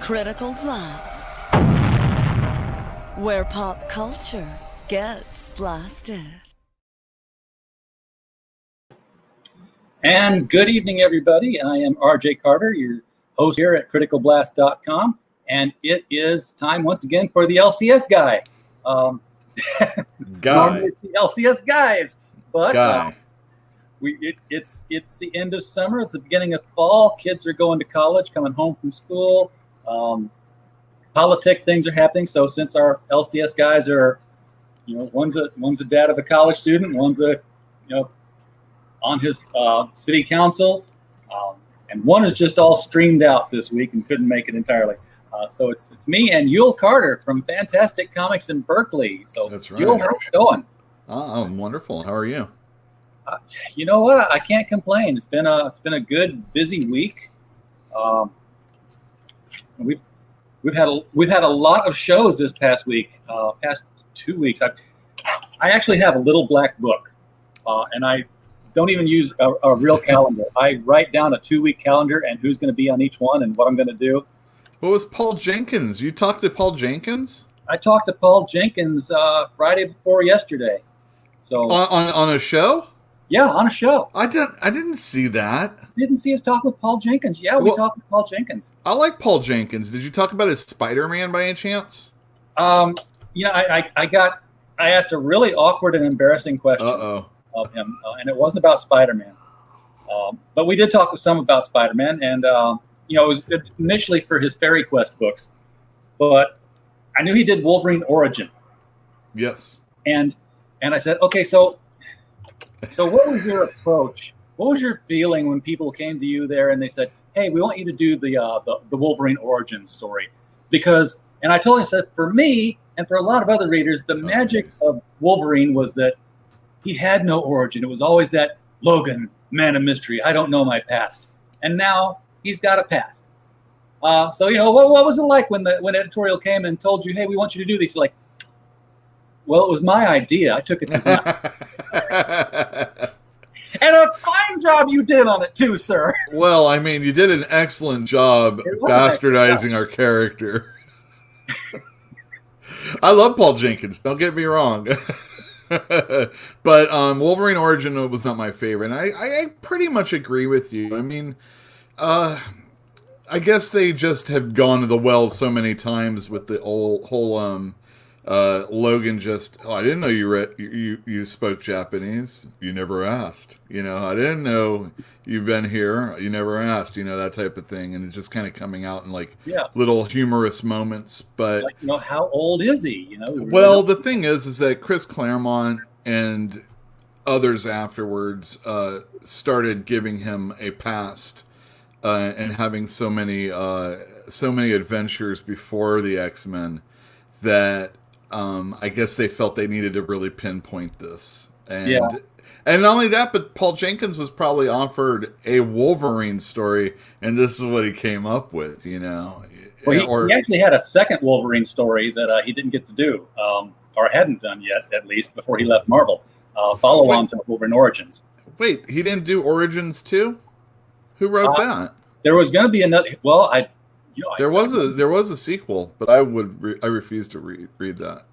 Critical Blast, where pop culture gets blasted. And good evening, everybody. I am RJ Carter, your host here at criticalblast.com, and it is time once again for the LCS guy. Normally it's the LCS guys, but it's the end of summer. It's the beginning of fall. Kids are going to college, coming home from school. Politic things are happening. So since our LCS guys are, one's a dad of a college student, one's on his city council, and one is just all streamed out this week and couldn't make it entirely. So it's me and Yul Carter from Fantastic Comics in Berkeley. So that's right. Yul, how's it going? I'm wonderful. How are you? You know what? I can't complain. It's been a good, busy week. We've had a lot of shows this past week. Past 2 weeks, I actually have a little black book, and I don't even use a real calendar. I write down a 2-week calendar and who's going to be on each one and what I'm going to do. What was Paul Jenkins? You talked to Paul Jenkins? I talked to Paul Jenkins Friday before yesterday. So on a show? Yeah, on a show. I didn't see that. Didn't see us talk with Paul Jenkins. Yeah, we talked with Paul Jenkins. I like Paul Jenkins. Did you talk about his Spider-Man by any chance? I asked a really awkward and embarrassing question of him, and it wasn't about Spider-Man. But we did talk with some about Spider-Man, and it was initially for his Fairy Quest books, but I knew he did Wolverine Origin. Yes. And I said, okay, so what was your approach? What was your feeling when people came to you there and they said, hey, we want you to do the Wolverine Origin story? Because, and I told him, I said, for me and for a lot of other readers, the magic of Wolverine was that he had no origin. It was always that Logan, man of mystery, I don't know my past. And now he's got a past. So, what was it like when editorial came and told you, hey, we want you to do these? Like, well, it was my idea. I took it to them. And a fine job you did on it too, sir. Well, I mean, you did an excellent job bastardizing our character. I love Paul Jenkins, don't get me wrong. But Wolverine Origin was not my favorite. And I pretty much agree with you. I mean, I guess they just have gone to the well so many times with the whole Logan I didn't know you spoke Japanese. You never asked. I didn't know you've been here. You never asked. That type of thing, and it's just kind of coming out in little humorous moments. But how old is he? Well, the thing is that Chris Claremont and others afterwards started giving him a past and having so many adventures before the X-Men that. I guess they felt they needed to really pinpoint this. And not only that, but Paul Jenkins was probably offered a Wolverine story, and this is what he came up with, Well, he actually had a second Wolverine story that he didn't get to do, or hadn't done yet, at least, before he left Marvel. Follow on to Wolverine Origins. Wait, he didn't do Origins too? Who wrote that? There was going to be another... Well, there was a sequel, but I refuse to read that.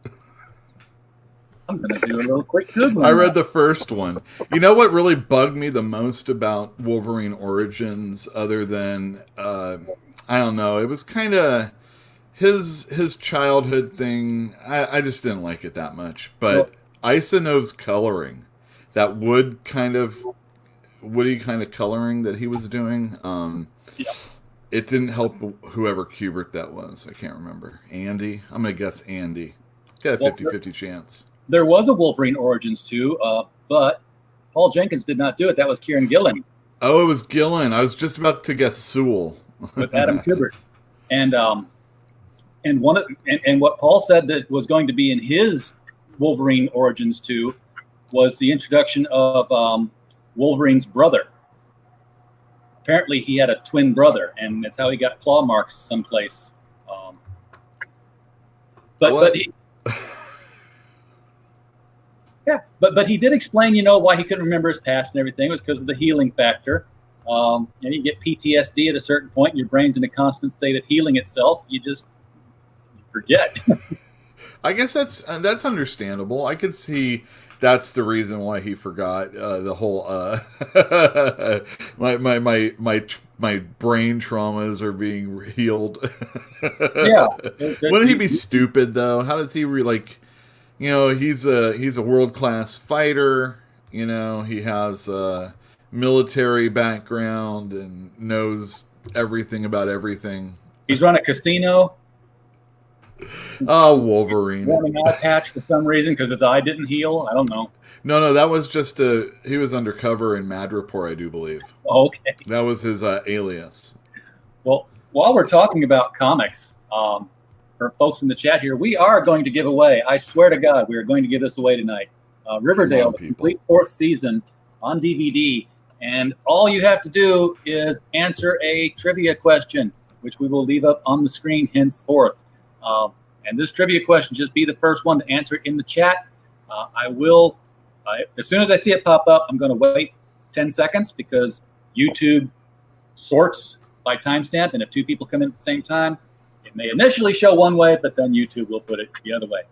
I'm going to do a little quick Google. I read the first one. You know what really bugged me the most about Wolverine Origins, other than I don't know, it was kind of his childhood thing. I just didn't like it that much. But Isanov's coloring, that woody kind of coloring that he was doing. It didn't help whoever Kubert that was. I can't remember. Andy? I'm going to guess Andy. Got a 50-50 chance. There was a Wolverine Origins too, but Paul Jenkins did not do it. That was Kieran Gillen. Oh, it was Gillen. I was just about to guess Sewell. With Adam Kubert. And what Paul said that was going to be in his Wolverine Origins too was the introduction of Wolverine's brother. Apparently, he had a twin brother, and that's how he got claw marks someplace. But he did explain, why he couldn't remember his past and everything. It was because of the healing factor. You get PTSD at a certain point. Your brain's in a constant state of healing itself. You just forget. I guess that's understandable. I could see that's the reason why he forgot the whole my brain traumas are being healed. Yeah. Wouldn't he be stupid though? How does he he's a world-class fighter, he has a military background and knows everything about everything. He's run a casino. Oh, Wolverine. Won an eye patch for some reason because his eye didn't heal. I don't know. No, that was just he was undercover in Mad Report, I do believe. Okay. That was his alias. Well, while we're talking about comics, for folks in the chat here, we are going to give away, I swear to God, we are going to give this away tonight. Riverdale, the complete 4th season on DVD. And all you have to do is answer a trivia question, which we will leave up on the screen henceforth. And this trivia question, just be the first one to answer it in the chat. I will, as soon as I see it pop up, I'm going to wait 10 seconds because YouTube sorts by timestamp. And if 2 people come in at the same time, it may initially show one way, but then YouTube will put it the other way.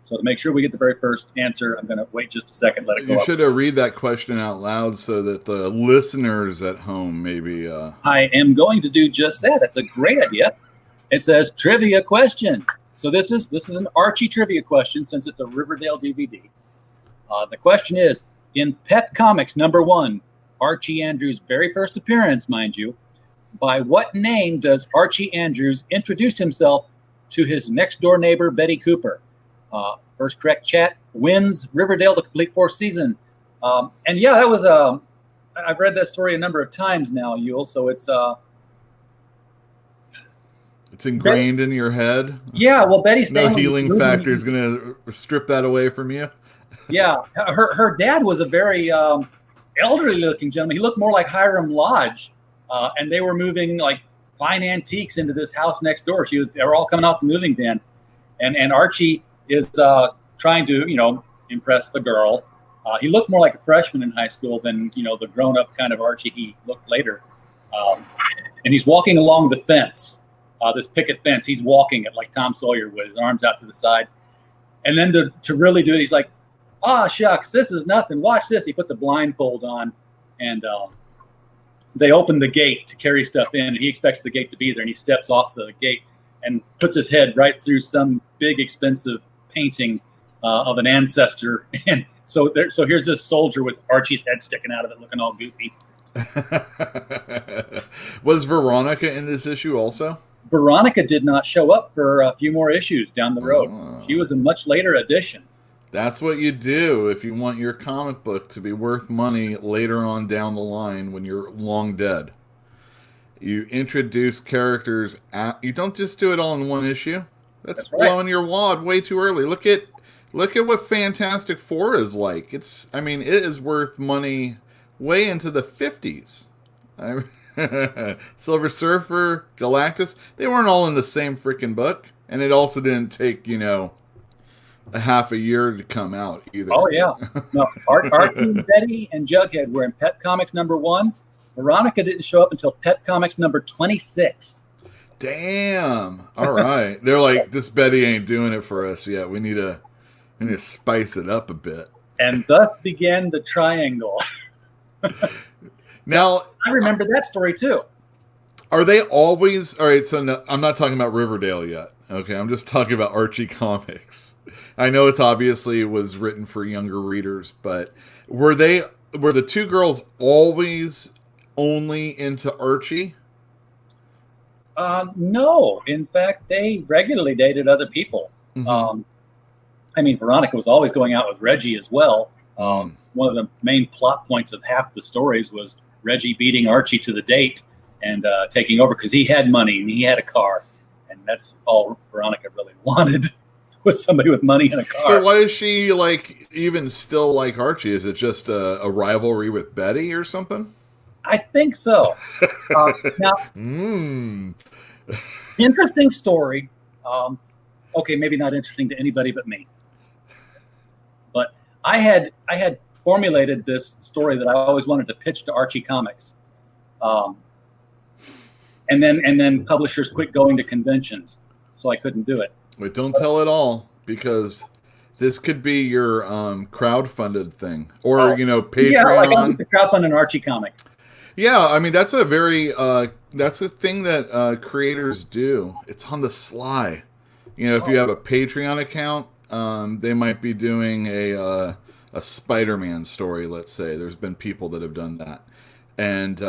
So to make sure we get the very first answer, I'm going to wait just a second, let it go. You should read that question out loud so that the listeners at home maybe... I am going to do just that. That's a great idea. It says trivia question. So this is an Archie trivia question since it's a Riverdale DVD. The question is, in Pet Comics #1, Archie Andrews' very first appearance, mind you, by what name does Archie Andrews introduce himself to his next-door neighbor, Betty Cooper? First correct chat wins Riverdale the complete 4th season. And yeah, that was I've read that story a number of times now, Yule. So it's ingrained in your head. Yeah, well, Betty's no healing factor is going to strip that away from you. Yeah, her dad was a very elderly-looking gentleman. He looked more like Hiram Lodge, and they were moving like fine antiques into this house next door. They were all coming off the moving van, and Archie is trying to, impress the girl. He looked more like a freshman in high school than, the grown-up kind of Archie he looked later. And he's walking along the fence, this picket fence. He's walking it like Tom Sawyer with his arms out to the side. And then to really do it, he's like, shucks, this is nothing. Watch this. He puts a blindfold on, and they open the gate to carry stuff in. And he expects the gate to be there, and he steps off the gate and puts his head right through some big, expensive painting of an ancestor. And so here's this soldier with Archie's head sticking out of it, looking all goofy. Was Veronica in this issue also? Veronica did not show up for a few more issues down the road. She was a much later addition. That's what you do if you want your comic book to be worth money later on down the line when you're long dead. You introduce characters. You don't just do it all in one issue. That's blowing your wad way too early. Look at what Fantastic Four is like. It is worth money way into the 50s. Silver Surfer, Galactus, they weren't all in the same freaking book, and it also didn't take a half a year to come out either. Oh yeah, no. Archie, Betty, and Jughead were in Pet Comics #1. Veronica didn't show up until Pet Comics #26. Damn. All right. They're like, this Betty ain't doing it for us yet. We need to spice it up a bit. And thus began the triangle. Now, I remember that story too. Are they always... All right, so no, I'm not talking about Riverdale yet. Okay, I'm just talking about Archie comics. I know it was written for younger readers, but were the 2 girls always only into Archie? No. In fact, they regularly dated other people. Mm-hmm. Veronica was always going out with Reggie as well. One of the main plot points of half the stories was Reggie beating Archie to the date and taking over because he had money and he had a car. And that's all Veronica really wanted was somebody with money and a car. But why is she even still like Archie? Is it just a rivalry with Betty or something? I think so. Now, interesting story. Okay, maybe not interesting to anybody but me. But I had formulated this story that I always wanted to pitch to Archie Comics. Um, and then publishers quit going to conventions, so I couldn't do it. Wait, don't tell it all, because this could be your crowdfunded thing, or Patreon. Yeah, like I used to crowdfund an Archie comic. Yeah, I mean that's a very that's a thing that creators do. It's on the sly. If you have a Patreon account, they might be doing a Spider-Man story. Let's say there's been people that have done that, and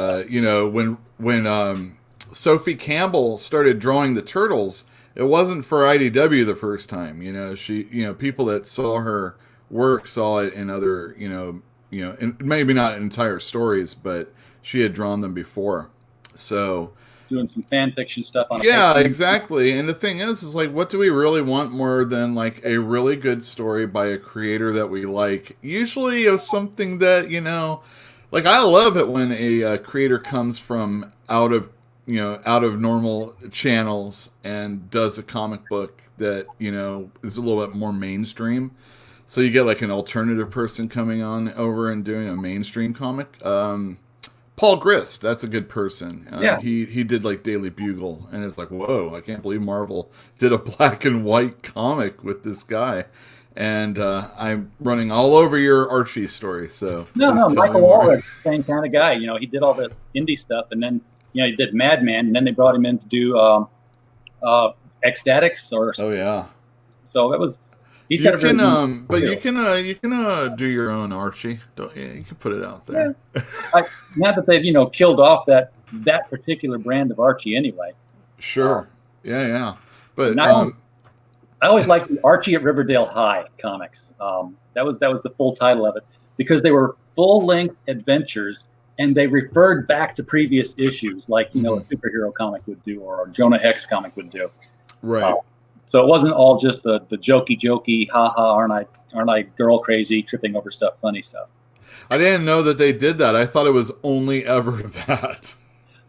when Sophie Campbell started drawing the Turtles, it wasn't for IDW the first time. She people that saw her work saw it in other and maybe not entire stories, but she had drawn them before. So doing some fan fiction stuff on exactly. And the thing is like, what do we really want more than like a really good story by a creator that we like, usually of something that like I love it when a creator comes from out of normal channels and does a comic book that is a little bit more mainstream. So you get like an alternative person coming on over and doing a mainstream comic. Paul Grist, that's a good person. He did like Daily Bugle, and it's like, whoa, I can't believe Marvel did a black and white comic with this guy. And I'm running all over your Archie story. So no, Michael Waller, same kind of guy. He did all the indie stuff, and then he did Madman, and then they brought him in to do Ecstatics or. Oh yeah. So it was. You can do your own Archie. You can put it out there. Yeah. Not that they've killed off that particular brand of Archie anyway. Sure. Yeah. But I always liked the Archie at Riverdale High comics. That was the full title of it, because they were full-length adventures and they referred back to previous issues, like a superhero comic would do, or a Jonah Hex comic would do. Right. So it wasn't all just the jokey, haha, aren't I girl crazy, tripping over stuff, funny stuff. I didn't know that they did that. I thought it was only ever that.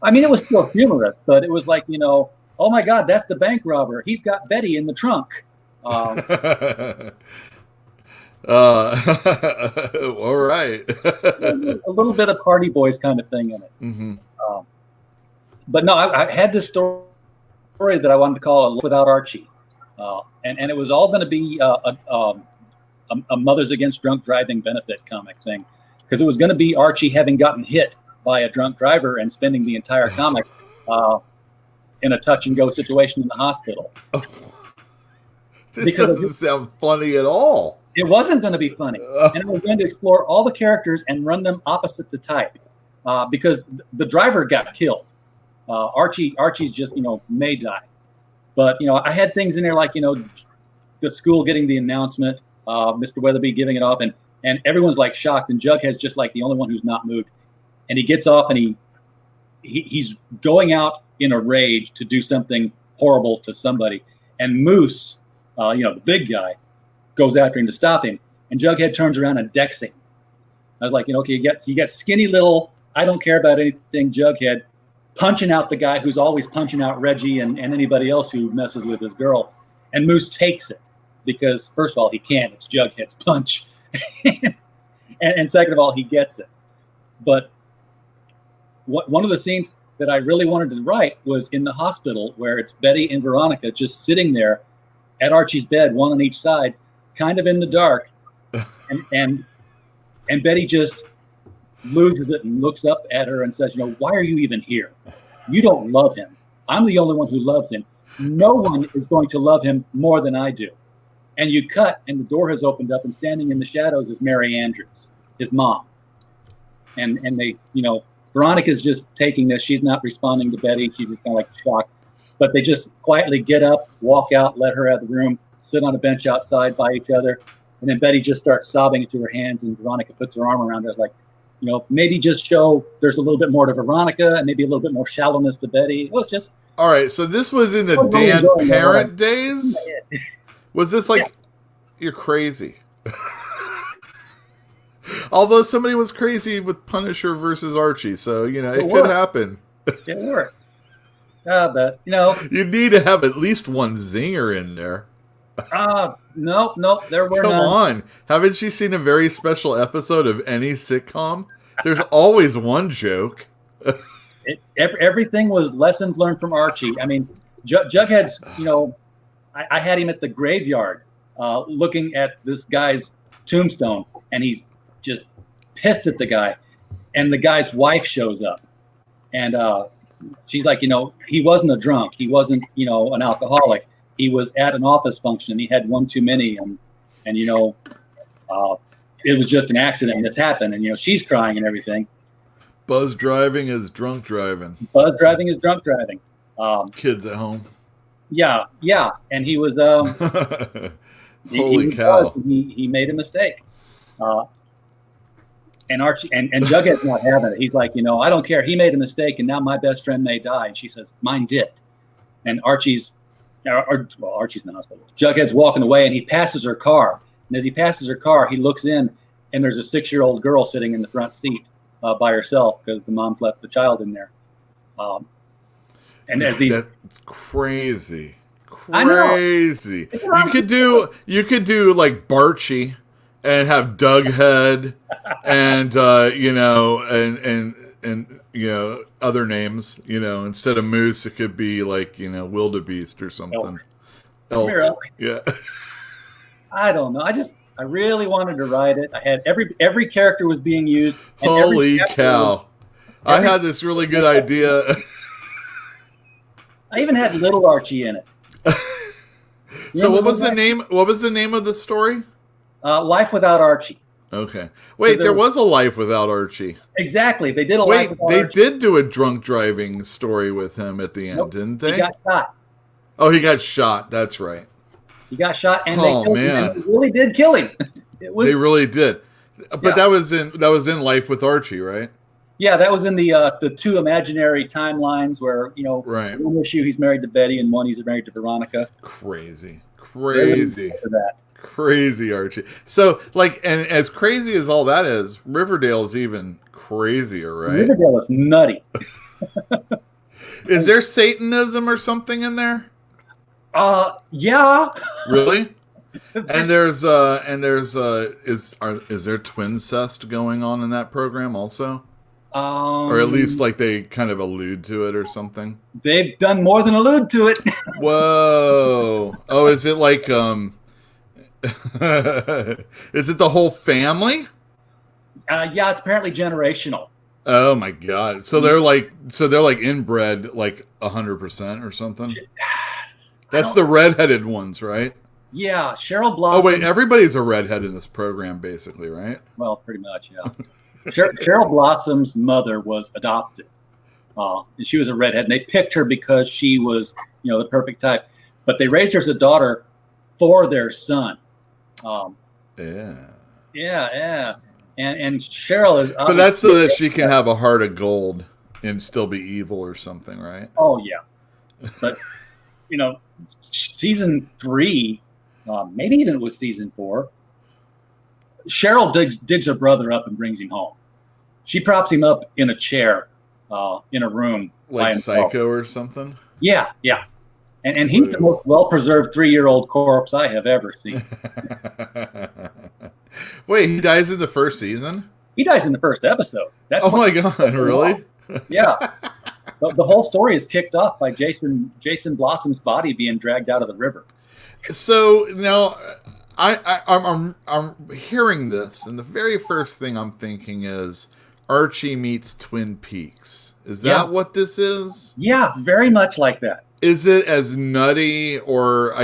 I mean, it was still humorous, but it was like, oh my God, that's the bank robber. He's got Betty in the trunk. All right. A little bit of Party Boys kind of thing in it. Mm-hmm. But no, I had this story that I wanted to call Without Archie. And it was all going to be a Mothers Against Drunk Driving benefit comic thing, because it was going to be Archie having gotten hit by a drunk driver and spending the entire comic in a touch-and-go situation in the hospital. This doesn't sound funny at all. It wasn't going to be funny. And I was going to explore all the characters and run them opposite the type, because the driver got killed. Archie's just, may die. But, I had things in there like, the school getting the announcement, Mr. Weatherby giving it off, and everyone's like shocked, and Jughead's just like the only one who's not moved. And he gets off and he's going out in a rage to do something horrible to somebody. And Moose, the big guy, goes after him to stop him. And Jughead turns around and decks him. I was like, okay, you get skinny little, I don't care about anything Jughead, punching out the guy who's always punching out Reggie and anybody else who messes with his girl. And Moose takes it because, first of all, he can't. It's Jughead's punch. and second of all, he gets it. But one of the scenes that I really wanted to write was in the hospital, where it's Betty and Veronica just sitting there at Archie's bed, one on each side, kind of in the dark. And Betty just loses it and looks up at her and says, why are you even here? You don't love him. I'm the only one who loves him. No one is going to love him more than I do. And you cut, and the door has opened up, and standing in the shadows is Mary Andrews, his mom. And they, Veronica's just taking this. She's not responding to Betty. She's just kind of like shocked. But they just quietly get up, walk out, let her out of the room, sit on a bench outside by each other. And then Betty just starts sobbing into her hands, and Veronica puts her arm around her, like, maybe just show there's a little bit more to Veronica and maybe a little bit more shallowness to Betty. Well, it's just. All right, so this was in the Dan Parent days? Was this like, you're crazy? Although somebody was crazy with Punisher versus Archie, so, it could happen. It worked. But, You need to have at least one zinger in there. Nope, there were none. Come on. Haven't you seen a very special episode of any sitcom? There's always one joke. Everything was lessons learned from Archie. I mean, Jughead's, I had him at the graveyard looking at this guy's tombstone, and he's just pissed at the guy. And the guy's wife shows up, and she's like, he wasn't a drunk. He wasn't, an alcoholic. He was at an office function, and he had one too many, and it was just an accident. This happened, and she's crying and everything. Buzz driving is drunk driving. Buzz driving is drunk driving. Kids at home. Yeah, and he was. Holy cow! He made a mistake. And Archie and Jughead's not having it. He's like, I don't care. He made a mistake, and now my best friend may die. And she says, mine did. And Archie's in the hospital. Jughead's walking away, and he passes her car. And as he passes her car, he looks in, and there's a 6-year-old girl sitting in the front seat by herself because the mom's left the child in there. And as these, that's crazy. I know. Crazy. You could do like Barchi and have Dughead and and other names, instead of Moose it could be like, Wildebeest or something. Elk. Yeah. I don't know. I really wanted to write it. I had every character was being used. And holy cow. I had this really good idea. I even had Little Archie in it. So what was the name? What was the name of the story? Life Without Archie. Okay. Wait, there was a Life Without Archie. Exactly. They did a Life Without Archie. They did do a drunk driving story with him at the end, didn't they? He got shot. Oh, he got shot. That's right. He got shot, and they killed him. And they really did kill him. They really did. But that was in Life with Archie, right? Yeah, that was in the two imaginary timelines where, right. One issue he's married to Betty, and one he's married to Veronica. Crazy. Crazy Archie. So, and as crazy as all that is, Riverdale's even crazier, right? Riverdale is nutty. Is there Satanism or something in there? Yeah. Really? And is there twincest going on in that program also? Or at least like they kind of allude to it or something? They've done more than allude to it. Whoa. Oh, is it like is it the whole family? Yeah, it's apparently generational. Oh my god. So they're like inbred like 100% or something? That's the redheaded ones, right? Yeah, Cheryl Blossom. Oh wait, everybody's a redhead in this program basically, right? Well, pretty much, yeah. Cheryl Blossom's mother was adopted, and she was a redhead, and they picked her because she was, the perfect type. But they raised her as a daughter for their son. Yeah. And Cheryl is. But that's so that she can have a heart of gold and still be evil or something, right? Oh yeah, but season 3, maybe even it was season 4. Cheryl digs her brother up and brings him home. She props him up in a chair in a room. Like Psycho or something? Yeah. And he's the most well-preserved 3-year-old corpse I have ever seen. Wait, he dies in the first season? He dies in the first episode. Oh my god, really? Yeah. The whole story is kicked off by Jason Blossom's body being dragged out of the river. So now I'm hearing this, and the very first thing I'm thinking is Archie meets Twin Peaks. Is that what this is? Yeah, very much like that. Is it as nutty, or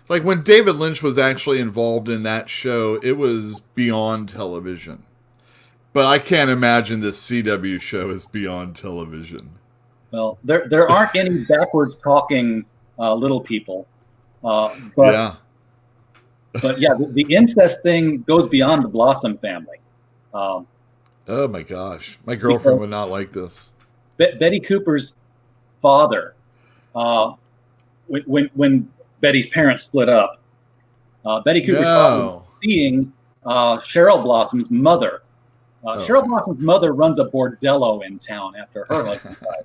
like when David Lynch was actually involved in that show, it was beyond television. But I can't imagine this CW show is beyond television. Well, there aren't any backwards talking little people. But the incest thing goes beyond the Blossom family. Oh my gosh, my girlfriend would not like this. Betty Cooper's father, when Betty's parents split up, Betty Cooper's father was seeing Cheryl Blossom's mother. Cheryl Blossom's mother runs a bordello in town after her husband died.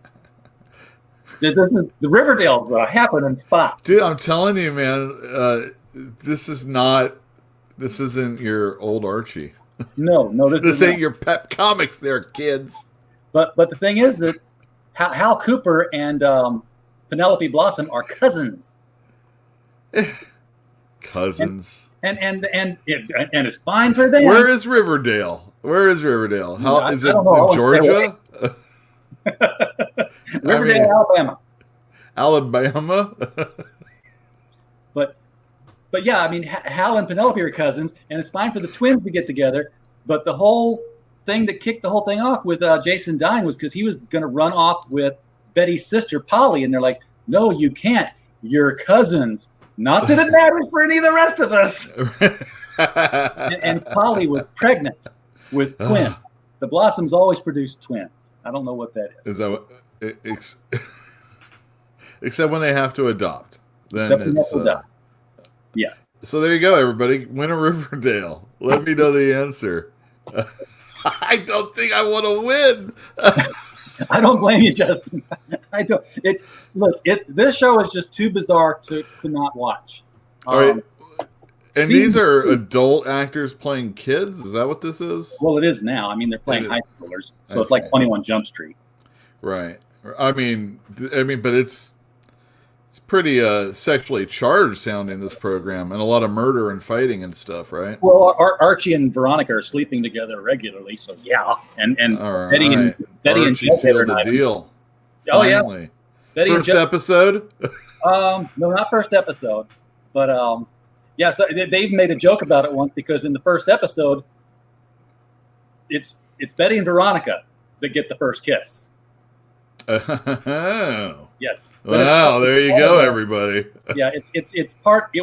The Riverdale's happening spot. Dude, I'm telling you, man, this isn't your old Archie. No, this ain't your pep comics there, kids. But the thing is that Hal Cooper and Penelope Blossom are cousins. Cousins. And it's fine for them. Where is Riverdale? How is it I don't know. in Georgia? Riverdale, Alabama. Alabama? But yeah, I mean, Hal and Penelope are cousins, and it's fine for the twins to get together. But the whole thing that kicked the whole thing off with Jason dying was because he was going to run off with Betty's sister, Polly. And they're like, no, you can't. You're cousins. Not that it matters for any of the rest of us. and Polly was pregnant with twins. The Blossoms always produce twins. I don't know what that is. Is that what? Except when they have to adopt. Then it's. Yes. So there you go, everybody. Win a Riverdale. Let me know the answer. I don't think I want to win. I don't blame you, Justin. I don't. This show is just too bizarre to not watch. All right. And these are adult actors playing kids? Is that what this is? Well, it is now. I mean, they're playing high schoolers, so it's like 21 Jump Street. Right. I mean, but it's pretty sexually charged sounding, this program, and a lot of murder and fighting and stuff, right? Well, Archie and Veronica are sleeping together regularly, so yeah. And all Betty right. and Archie Jughead sealed the deal. Oh Finally. yeah. Betty first episode? No, not first episode, but yeah. So they've made a joke about it once because in the first episode, it's Betty and Veronica that get the first kiss. Oh. Yes. Wow, there you go, everybody. Yeah, it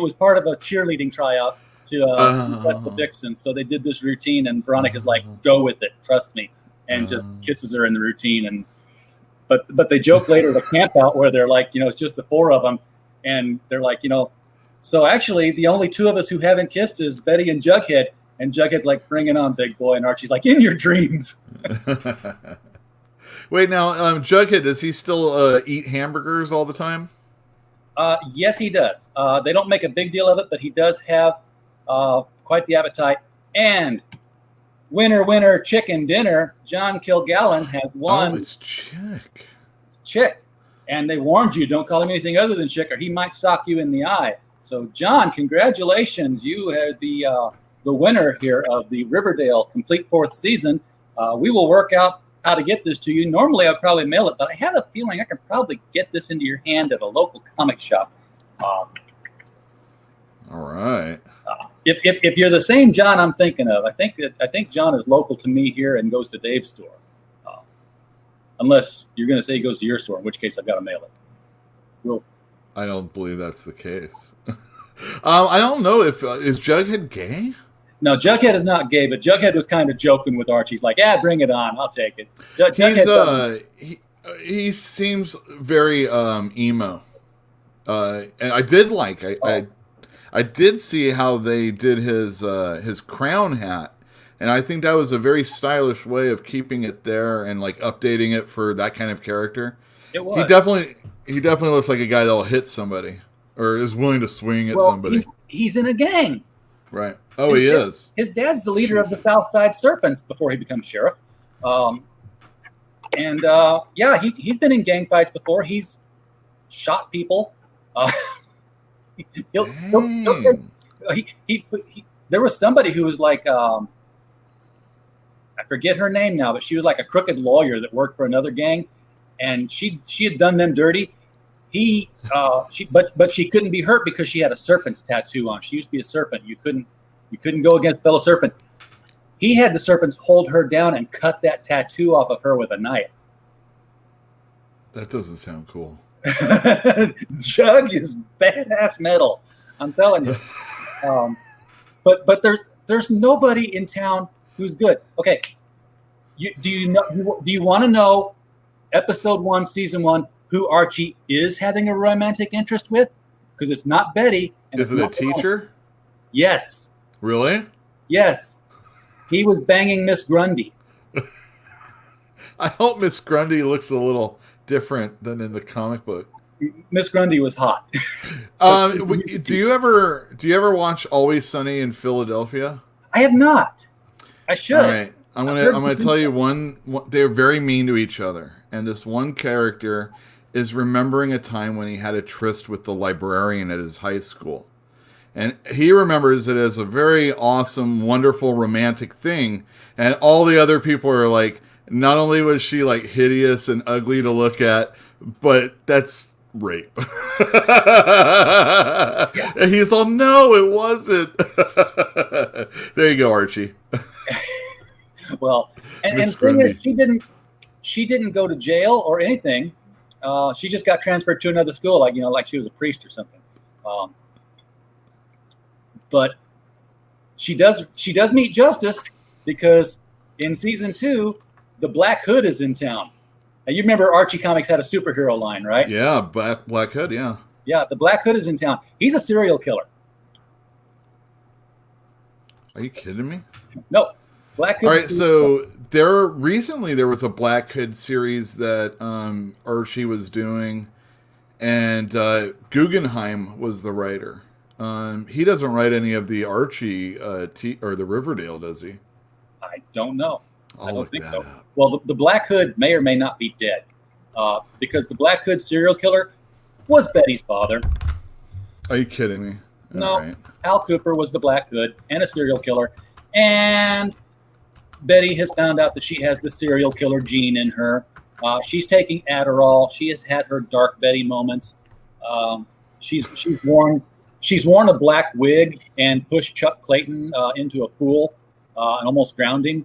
was part of a cheerleading tryout to impress the Vixens. So they did this routine, and Veronica's like, "Go with it, trust me," and just kisses her in the routine. But they joke later at a camp out where they're like, it's just the four of them, and they're like, so actually the only two of us who haven't kissed is Betty and Jughead, and Jughead's like, "Bring it on, big boy," and Archie's like, "In your dreams." Wait, now, Jughead, does he still eat hamburgers all the time? Yes, he does. They don't make a big deal of it, but he does have quite the appetite. And winner, chicken dinner, John Kilgallen has won. Oh, it's Chick. Chick. And they warned you, don't call him anything other than Chick, or he might sock you in the eye. So, John, congratulations. You are the winner here of the Riverdale complete fourth season. We will work out how to get this to you. Normally, I'd probably mail it, but I have a feeling I could probably get this into your hand at a local comic shop. All right. If you're the same John I'm thinking of, I think John is local to me here and goes to Dave's store. Unless you're going to say he goes to your store, in which case I've got to mail it. I don't believe that's the case. I don't know if is Jughead gay? No, Jughead is not gay, but Jughead was kind of joking with Archie. He's like, "Yeah, bring it on. I'll take it." He seems very emo. And I did like I did see how they did his crown hat, and I think that was a very stylish way of keeping it there and like updating it for that kind of character. It was. He definitely looks like a guy that'll hit somebody or is willing to swing at somebody. He's in a gang. Right. Oh, he is. His dad's the leader of the Southside Serpents before he becomes sheriff. Yeah, he's been in gang fights before. He's shot people. There was somebody who was like, I forget her name now, but she was like a crooked lawyer that worked for another gang, and she had done them dirty. But she couldn't be hurt because she had a serpent's tattoo on. She used to be a serpent. You couldn't go against fellow serpent. He had the serpents hold her down and cut that tattoo off of her with a knife. That doesn't sound cool. Jug is badass metal, I'm telling you. But there's nobody in town who's good. Okay, do you want to know episode 1, season 1, who Archie is having a romantic interest with? Because it's not Betty. Is it a teacher? Yes. Really? Yes. He was banging Miss Grundy. I hope Miss Grundy looks a little different than in the comic book. Miss Grundy was hot. Do you ever watch Always Sunny in Philadelphia? I have not. I should. All right. I'm gonna tell you one. They're very mean to each other, and this one character is remembering a time when he had a tryst with the librarian at his high school, and he remembers it as a very awesome, wonderful, romantic thing, and all the other people are like, not only was she like hideous and ugly to look at, but that's rape. And he's all, no, it wasn't. There you go, Archie. Well, and the thing is, she didn't go to jail or anything. She just got transferred to another school, like she was a priest or something. But she does meet justice, because in season 2, the Black Hood is in town. Now, you remember Archie Comics had a superhero line, right? Yeah, Black Hood, yeah. Yeah, the Black Hood is in town. He's a serial killer. Are you kidding me? No. Black Hood. All right, so recently there was a Black Hood series that Archie was doing, and Guggenheim was the writer. He doesn't write any of the Archie or the Riverdale, does he? I don't know. I don't think so. Up. Well, the Black Hood may or may not be dead, because the Black Hood serial killer was Betty's father. Are you kidding me? No, right. Al Cooper was the Black Hood and a serial killer, and Betty has found out that she has the serial killer gene in her. She's taking Adderall. She has had her dark Betty moments. She's worn a black wig and pushed Chuck Clayton into a pool and almost drowned him.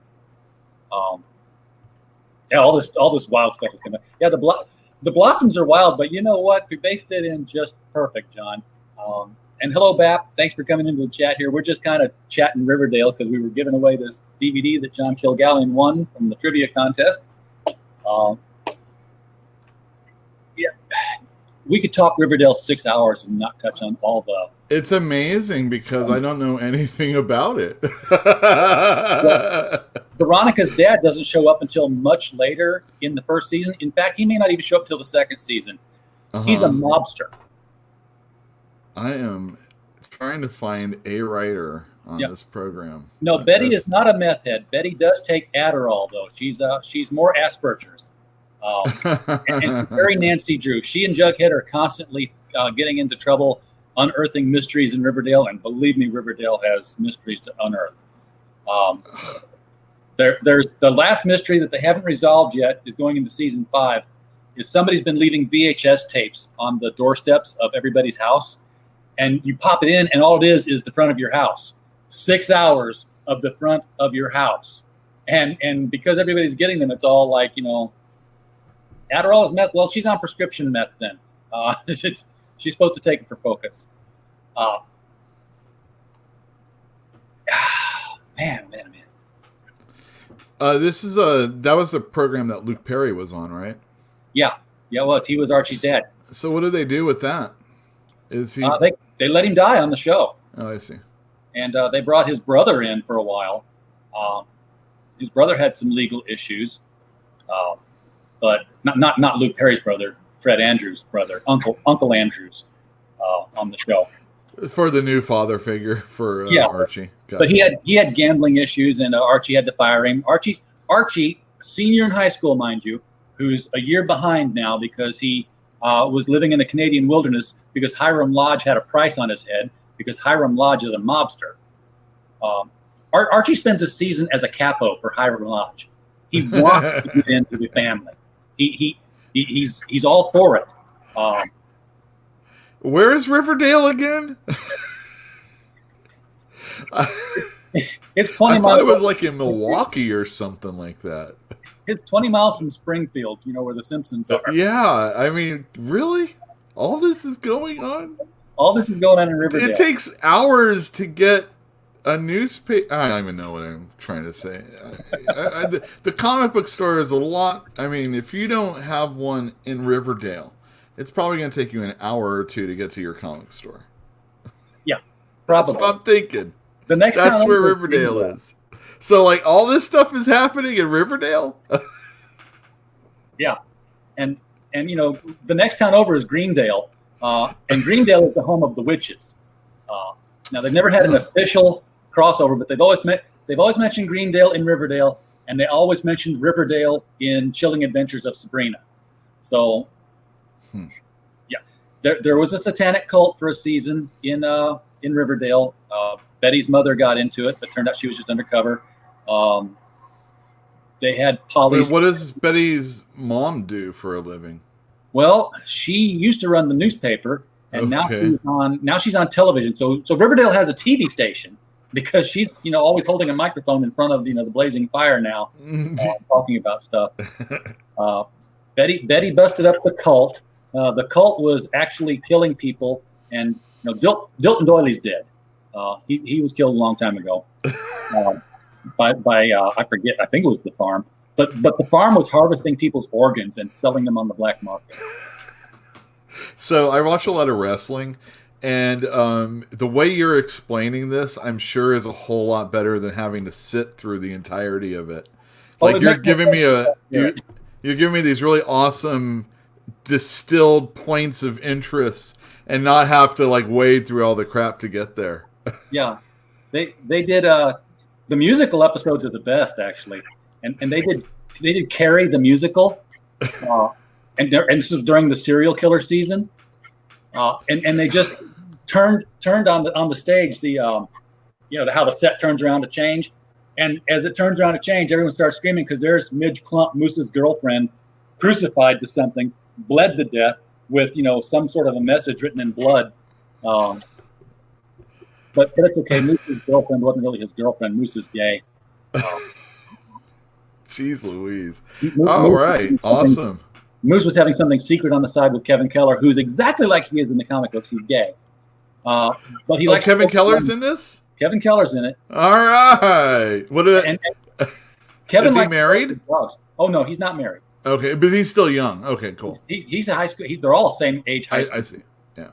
Yeah, all this wild stuff is coming. Yeah, the Blossoms are wild, but you know what? They fit in just perfect, John. And hello, Bap. Thanks for coming into the chat here. We're just kind of chatting Riverdale because we were giving away this DVD that John Kilgallen won from the trivia contest. Yeah, we could talk Riverdale 6 hours and not touch on all the. It's amazing because I don't know anything about it. Well, Veronica's dad doesn't show up until much later in the first season. In fact, he may not even show up until the second season. He's a mobster. I am trying to find a writer on this program. No, Betty is not a meth head. Betty does take Adderall, though. She's more Asperger's. And very Nancy Drew. She and Jughead are constantly getting into trouble, unearthing mysteries in Riverdale, and believe me, Riverdale has mysteries to unearth. The last mystery that they haven't resolved yet is going into season 5. Is somebody's been leaving VHS tapes on the doorsteps of everybody's house, and you pop it in, and all it is the front of your house. 6 hours of the front of your house, and because everybody's getting them, it's all like, Adderall is meth. Well, she's on prescription meth then. She's supposed to take it for focus. Man. That was the program that Luke Perry was on, right? Yeah, well, he was Archie's dad. So what did they do with that? Is he? They let him die on the show. Oh, I see. And they brought his brother in for a while. His brother had some legal issues, but not Luke Perry's brother, Fred Andrews' brother, Uncle Andrews, on the show. For the new father figure for Archie. Gotcha. But he had gambling issues, and Archie had to fire him. Archie, senior in high school, mind you, who's a year behind now because he was living in the Canadian wilderness because Hiram Lodge had a price on his head because Hiram Lodge is a mobster. Archie spends a season as a capo for Hiram Lodge. He wants to get into the family. He's all for it. Where is Riverdale again? It's 20 I miles. thought it was like in Milwaukee or something like that. It's 20 miles from Springfield, where the Simpsons are. Yeah, I mean, really? All this is going on? All this is going on in Riverdale. It takes hours to get a newspaper. I don't even know what I'm trying to say. The comic book store is a lot. I mean, if you don't have one in Riverdale, it's probably going to take you an hour or two to get to your comic store. Yeah, probably. That's what I'm thinking. That's where Riverdale is. So, like, all this stuff is happening in Riverdale? Yeah. And the next town over is Greendale. And Greendale is the home of the witches. Now, they've never had an official crossover, but they've always mentioned Greendale in Riverdale. and they always mentioned Riverdale in Chilling Adventures of Sabrina. So, yeah, there was a satanic cult for a season in Riverdale. Betty's mother got into it, but turned out she was just undercover. They had Polly's. What does Betty's mom do for a living? Well, she used to run the newspaper, and now she's on television. So Riverdale has a TV station because she's always holding a microphone in front of the blazing fire now, talking about stuff. Betty busted up the cult. The cult was actually killing people, and Dilton Doiley's dead. He was killed a long time ago by I forget. I think it was the farm, but the farm was harvesting people's organs and selling them on the black market. So I watch a lot of wrestling, and the way you're explaining this, I'm sure, is a whole lot better than having to sit through the entirety of it. Like you're giving me you're giving me these really awesome distilled points of interest, and not have to like wade through all the crap to get there. Yeah, they did the musical episodes are the best actually, and they did Carrie the musical, and this was during the serial killer season, and they just turned on the stage the how the set turns around to change, and as it turns around to change, everyone starts screaming because there's Midge Klump, Moose's girlfriend, crucified to something, bled to death with some sort of a message written in blood. But it's okay. Moose's girlfriend wasn't really his girlfriend. Moose is gay. Jeez Louise. All right. Awesome. Moose was having something secret on the side with Kevin Keller, who's exactly like he is in the comic books. He's gay. But he likes Kevin Keller's in this? Kevin Keller's in it. All right. Kevin is he married? Oh, no, he's not married. Okay, but he's still young. Okay, cool. He's a high school. They're all same age high school. I see. Yeah.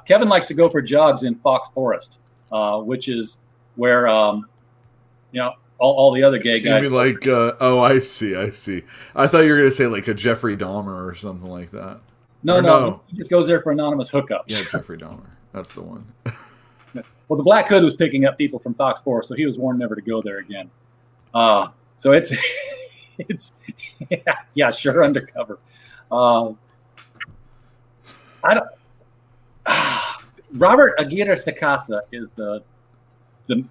Kevin likes to go for jogs in Fox Forest, which is where all the other gay guys. You mean like? I see. I thought you were going to say like a Jeffrey Dahmer or something like that. No. He just goes there for anonymous hookups. Yeah, Jeffrey Dahmer. That's the one. Well, the Black Hood was picking up people from Fox Forest, so he was warned never to go there again. So it's sure undercover. Robert Aguirre Sacasa is the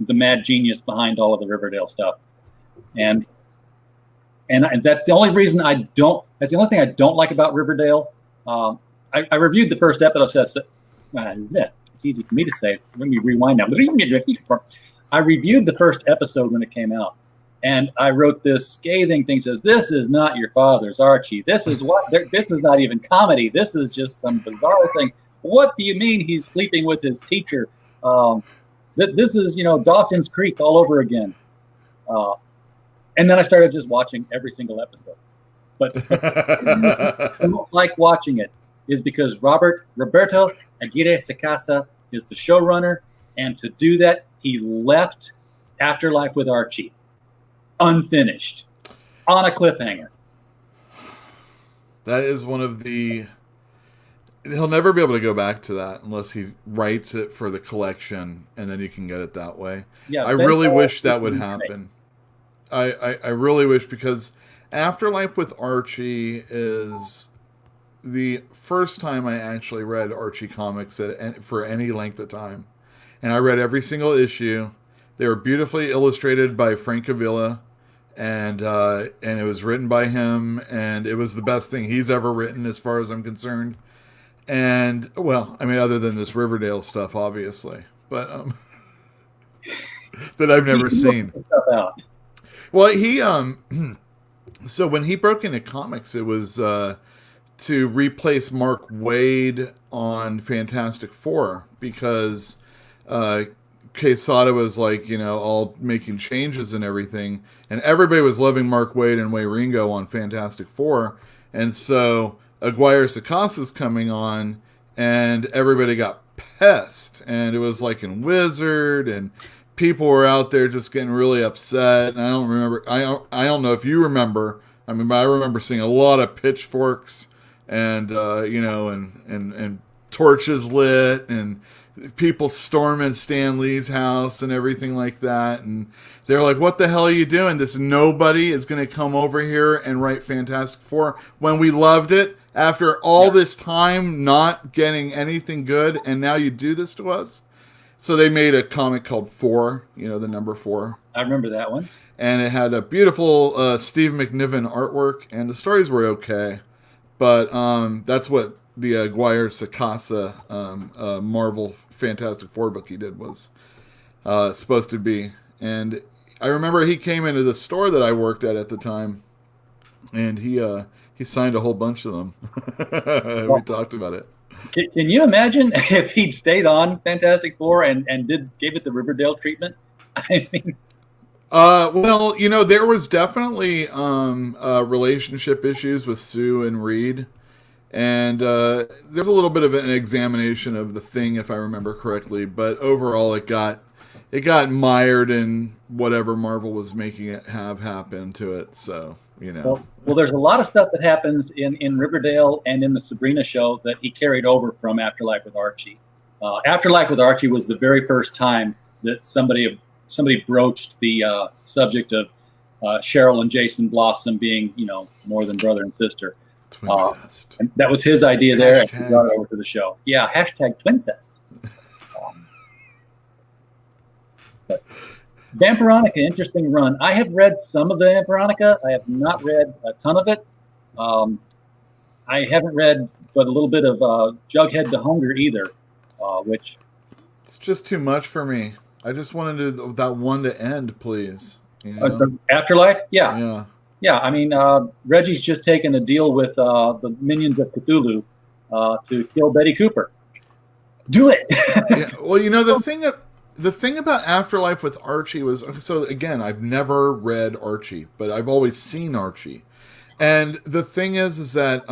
mad genius behind all of the Riverdale stuff, and that's the only reason I don't. That's the only thing I don't like about Riverdale. I reviewed the first episode. It's easy for me to say. Let me rewind now. I reviewed the first episode when it came out, and I wrote this scathing thing. Says this is not your father's Archie. This is this is not even comedy. This is just some bizarre thing. What do you mean he's sleeping with his teacher? This is Dawson's Creek all over again. And then I started just watching every single episode. But I don't like watching it is because Roberto Aguirre Sacasa is the showrunner, and to do that, he left Afterlife with Archie unfinished on a cliffhanger. That is one of the. He'll never be able to go back to that unless he writes it for the collection, and then you can get it that way. Yeah, I really wish that would happen. I really wish, because Afterlife with Archie is the first time I actually read Archie comics for any length of time. And I read every single issue. They were beautifully illustrated by Frank Avila, and it was written by him, and it was the best thing he's ever written as far as I'm concerned. And, well, I mean, other than this Riverdale stuff, obviously, but that I've never seen. Well, he so when he broke into comics, it was to replace Mark Waid on Fantastic Four, because Quesada was like, all making changes and everything, and everybody was loving Mark Waid and Waringo on Fantastic Four, and so Aguirre Sacasa's coming on, and everybody got pissed, and it was like in Wizard, and people were out there just getting really upset. And I don't remember. I don't know if you remember. I mean, I remember seeing a lot of pitchforks and and torches lit, and people storming Stan Lee's house and everything like that. And They're like, what the hell are you doing? This nobody is going to come over here and write Fantastic Four when we loved it after all this time not getting anything good, and now you do this to us? So they made a comic called Four, the number 4. I remember that one. And it had a beautiful Steve McNiven artwork, and the stories were okay. But that's what the Aguirre Sacasa Marvel Fantastic Four book he did was supposed to be. And I remember he came into the store that I worked at the time, and he signed a whole bunch of them. We talked about it. Can you imagine if he'd stayed on Fantastic Four and gave it the Riverdale treatment? I mean, well, there was definitely relationship issues with Sue and Reed, and there's a little bit of an examination of the Thing, if I remember correctly. But overall, it got mired in whatever Marvel was making it have happen to it. So, Well, there's a lot of stuff that happens in Riverdale and in the Sabrina show that he carried over from Afterlife with Archie. Afterlife with Archie was the very first time that somebody broached the subject of Cheryl and Jason Blossom being, more than brother and sister. Twincest. And that was his idea there, and Hashtag. he brought it over to the show. Yeah, hashtag Twincest. But Vampironica, interesting run. I have read some of the Vampironica. I have not read a ton of it. I haven't read but a little bit of Jughead to Hunger either, which... It's just too much for me. I just wanted that one to end, please. The Afterlife? Yeah. Yeah, I mean, Reggie's just taken a deal with the Minions of Cthulhu to kill Betty Cooper. Do it! Yeah. Well, the thing about Afterlife with Archie was, so again, I've never read Archie, but I've always seen Archie. And the thing is that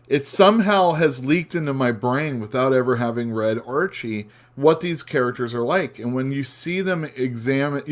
it somehow has leaked into my brain without ever having read Archie what these characters are like. And when you see them utilized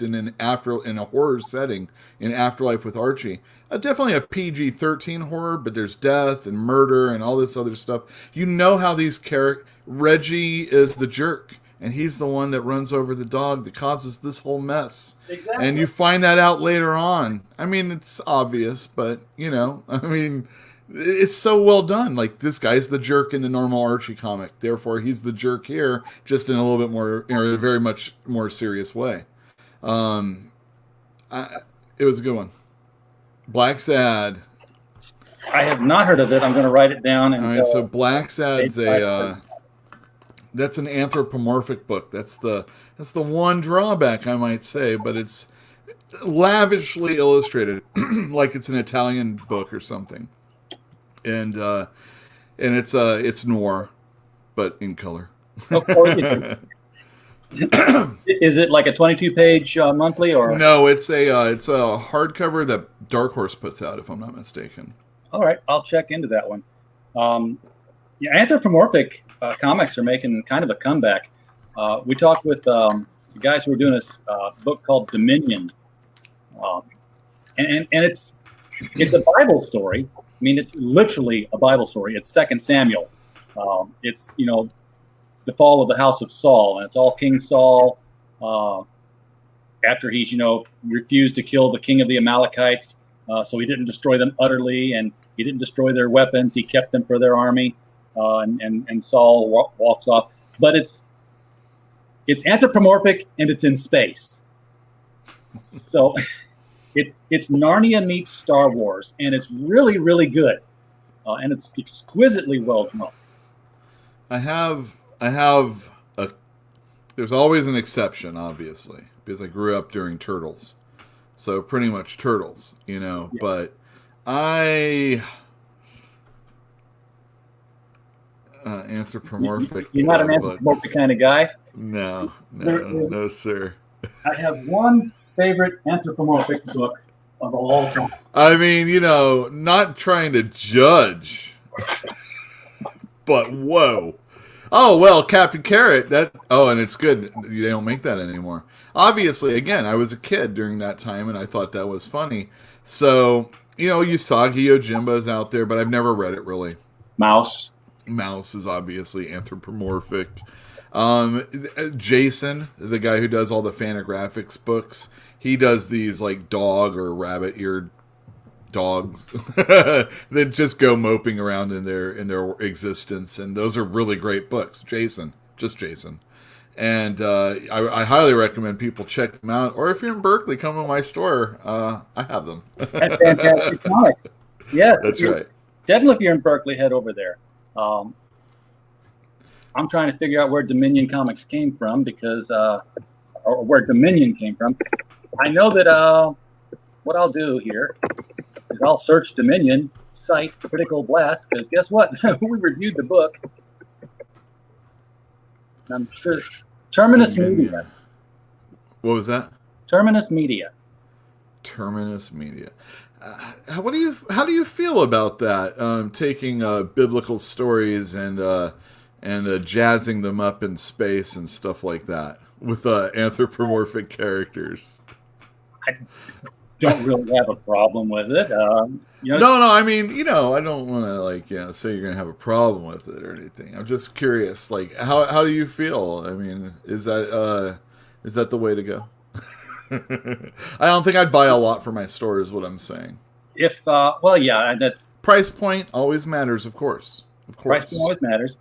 in a horror setting in Afterlife with Archie, definitely a PG-13 horror, but there's death and murder and all this other stuff. You know how these characters... Reggie is the jerk, and he's the one that runs over the dog that causes this whole mess. Exactly. And you find that out later on. I mean, it's obvious, but, it's so well done. Like, this guy's the jerk in the normal Archie comic. Therefore, he's the jerk here, just in a little bit more, a very much more serious way. It was a good one. Black Sad. I have not heard of it. I'm going to write it down. And, all right, so Black Sad's that's an anthropomorphic book. That's the one drawback, I might say, but it's lavishly illustrated, like it's an Italian book or something. And it's noir, but in color. Is it like a 22-page monthly or? No, it's a hardcover that Dark Horse puts out, if I'm not mistaken. All right, I'll check into that one. Anthropomorphic comics are making kind of a comeback. We talked with the guys who were doing this book called Dominion, and it's a Bible story. I mean, it's literally a Bible story. It's 2 Samuel. It's the fall of the house of Saul, and it's all King Saul after he's refused to kill the king of the Amalekites, so he didn't destroy them utterly, and he didn't destroy their weapons. He kept them for their army, and Saul walks off. But it's anthropomorphic and it's in space, so it's Narnia meets Star Wars, and it's really, really good, and it's exquisitely well done. I have there's always an exception, obviously, because I grew up during Turtles. So pretty much Turtles, yeah. But anthropomorphic. You're not an anthropomorphic kind of guy? No, sir. I have one favorite anthropomorphic book of all time. I mean, not trying to judge, but whoa. Oh, well, Captain Carrot, and it's good. They don't make that anymore. Obviously, again, I was a kid during that time, and I thought that was funny. So, Usagi Yojimba's out there, but I've never read it, really. Mouse Mouse is obviously anthropomorphic. Jason, the guy who does all the Fantagraphics books, he does these like dog or rabbit eared dogs that just go moping around in their existence, and those are really great books. Jason, and I highly recommend people check them out. Or if you're in Berkeley, come to my store. I have them. That's fantastic comics. Yeah, that's right. Definitely, if you're in Berkeley, head over there. I'm trying to figure out where Dominion Comics came from because, or where Dominion came from. I know that what I'll do here is I'll search Dominion site Critical Blast, because guess what? We reviewed the book. I'm sure Terminus Media. What was that? Terminus Media. Terminus Media. How do you feel about that? Taking biblical stories and jazzing them up in space and stuff like that with anthropomorphic characters. I don't really have a problem with it. No. I mean, I don't want to say you're going to have a problem with it or anything. I'm just curious, how do you feel? I mean, is that the way to go? I don't think I'd buy a lot for my store, is what I'm saying. That's price point always matters, of course. Price point always matters.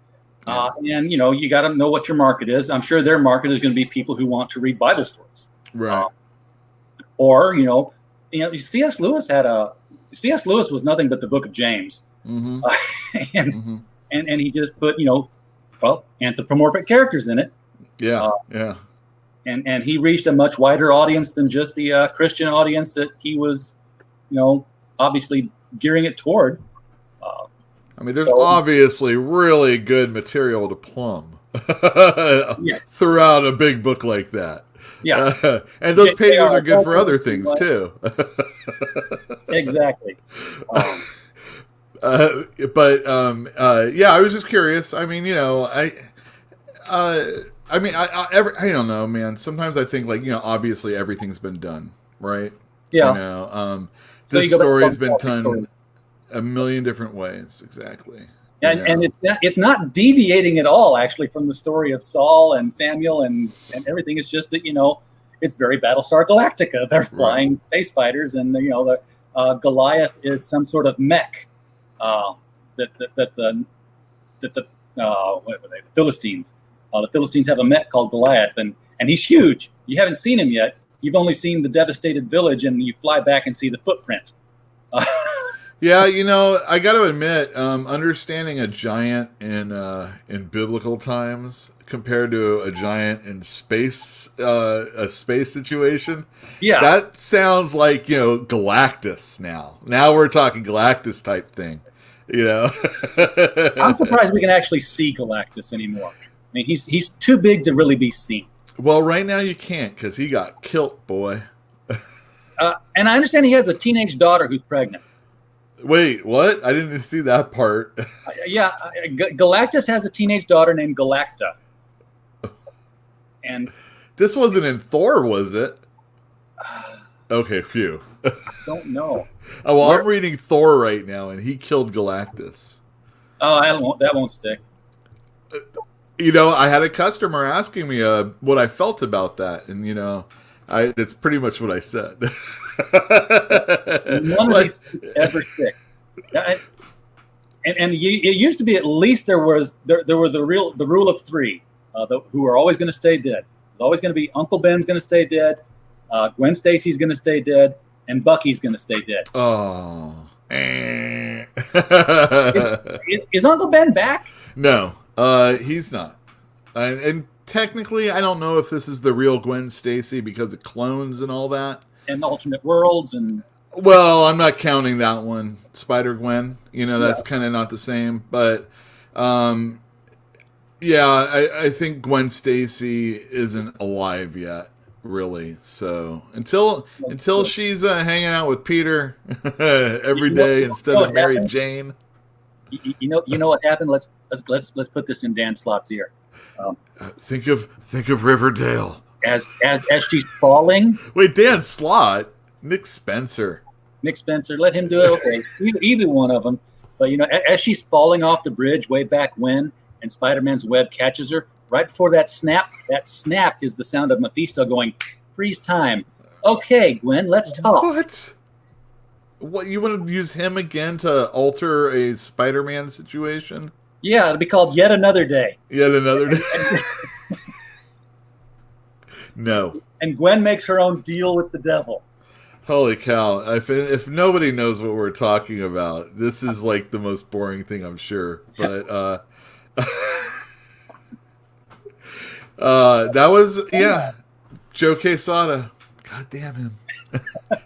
Yeah. And you got to know what your market is. I'm sure their market is going to be people who want to read Bible stories, right? Or C.S. Lewis was nothing but the Book of James, mm-hmm. And he just put anthropomorphic characters in it. Yeah, And he reached a much wider audience than just the Christian audience that he was, obviously gearing it toward. I mean, there's obviously really good material to plumb throughout a big book like that. Yeah. And those pages are good for other things, too. Exactly. I was just curious. I mean, I don't know, man. Sometimes I think, obviously everything's been done, right? Yeah. This story's been done a million different ways, exactly. And it's not deviating at all, actually, from the story of Saul and Samuel and everything. It's just that it's very Battlestar Galactica. They're flying space fighters, and the Goliath is some sort of mech that the Philistines. The Philistines have a mech called Goliath, and he's huge. You haven't seen him yet. You've only seen the devastated village, and you fly back and see the footprint. Yeah, I got to admit, understanding a giant in biblical times compared to a giant in space, a space situation, that sounds like Galactus now. Now we're talking Galactus type thing, I'm surprised we can actually see Galactus anymore. I mean, he's too big to really be seen. Well, right now you can't because he got killed, boy. And I understand he has a teenage daughter who's pregnant. Wait, what? I didn't see that part. Galactus has a teenage daughter named Galacta. And this wasn't in Thor, was it? Okay, phew. I don't know. I'm reading Thor right now, and he killed Galactus. Oh, that won't stick. I had a customer asking me what I felt about that, and that's pretty much what I said. None of these things ever stick. And it used to be at least there were the rule of three, who are always going to stay dead. There's always going to be Uncle Ben's going to stay dead, Gwen Stacy's going to stay dead, and Bucky's going to stay dead. Oh, is Uncle Ben back? No, he's not. And technically, I don't know if this is the real Gwen Stacy because of clones and all that. And alternate worlds and... Well, I'm not counting that one. Spider-Gwen, that's kind of not the same. But, I think Gwen Stacy isn't alive yet, really. So, until she's hanging out with Peter every day instead of Mary Jane. You know what happened? Let's put this in Dan Slott's ear. Think of Riverdale. As she's falling. Wait, Dan Slott, Nick Spencer, let him do it. Okay, either one of them. But as she's falling off the bridge way back when, and Spider-Man's web catches her, right before that snap is the sound of Mephisto going, freeze time. Okay, Gwen, let's talk. What, you want to use him again to alter a Spider-Man situation? Yeah, it'll be called Yet Another Day. Yet Another Day. No. And Gwen makes her own deal with the devil. Holy cow. If nobody knows what we're talking about, this is like the most boring thing, I'm sure. But that was, Joe Quesada. God damn him.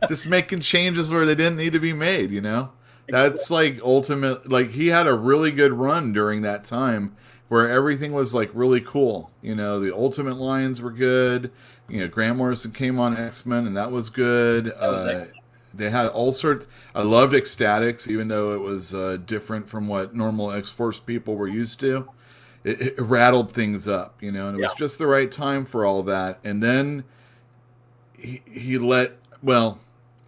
Just making changes where they didn't need to be made, you know? That's like ultimate, like he had a really good run during that time where everything was like really cool. You know, the Ultimate lines were good. You know, Grant Morrison came on X-Men and that was good. They had all sorts. I loved Ecstatics, even though it was different from what normal X-Force people were used to. It rattled things up, you know, and it was just the right time for all that. And then he let, well,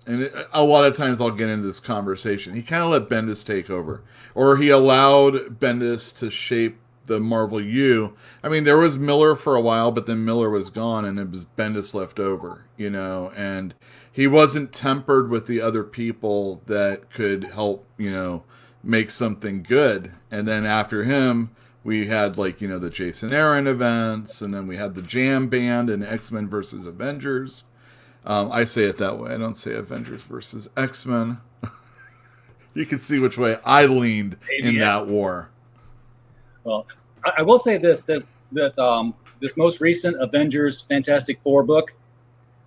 and a lot of times I'll get into this conversation, he kind of let Bendis take over. Or he allowed Bendis to shape the Marvel U. I mean, there was Miller for a while, but then Miller was gone and it was Bendis left over, you know, and he wasn't tempered with the other people that could help, you know, make something good. And then after him, we had like, you know, the Jason Aaron events, and then we had the Jam Band and X-Men versus Avengers. I say it that way. I don't say Avengers versus X-Men. You can see which way I leaned in that war. Well, I will say this most recent Avengers Fantastic Four book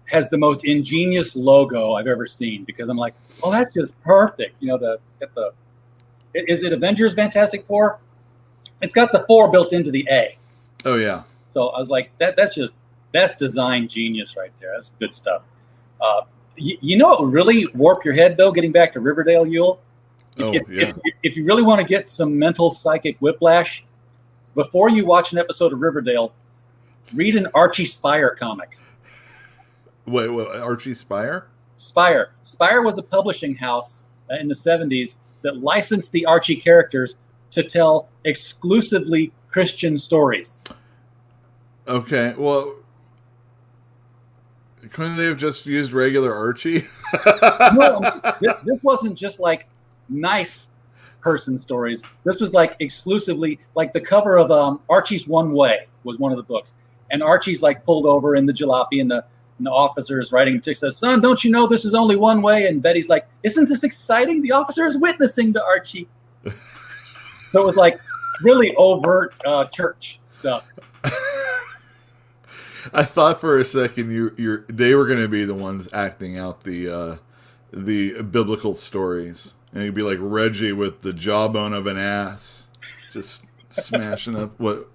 has the most ingenious logo I've ever seen, because I'm like, oh, that's just perfect. You know, is it Avengers Fantastic Four? It's got the 4 built into the A. Oh yeah. So I was like, that's design genius right there. That's good stuff. You know what would really warp your head, though, getting back to Riverdale, Yule? If you really want to get some mental psychic whiplash, before you watch an episode of Riverdale, read an Archie Spire comic. Wait, Archie Spire? Spire was a publishing house in the 70s that licensed the Archie characters to tell exclusively Christian stories. Okay, well, couldn't they have just used regular Archie? No, this wasn't just like nice person stories. This was like exclusively, like the cover of Archie's One Way was one of the books. And Archie's like pulled over in the jalopy, and the officer is writing a ticket, says, "Son, don't you know this is only one way?" And Betty's like, "Isn't this exciting? The officer is witnessing to Archie." So it was like really overt church stuff. I thought for a second they were going to be the ones acting out the biblical stories, and you'd be like Reggie with the jawbone of an ass, just smashing up the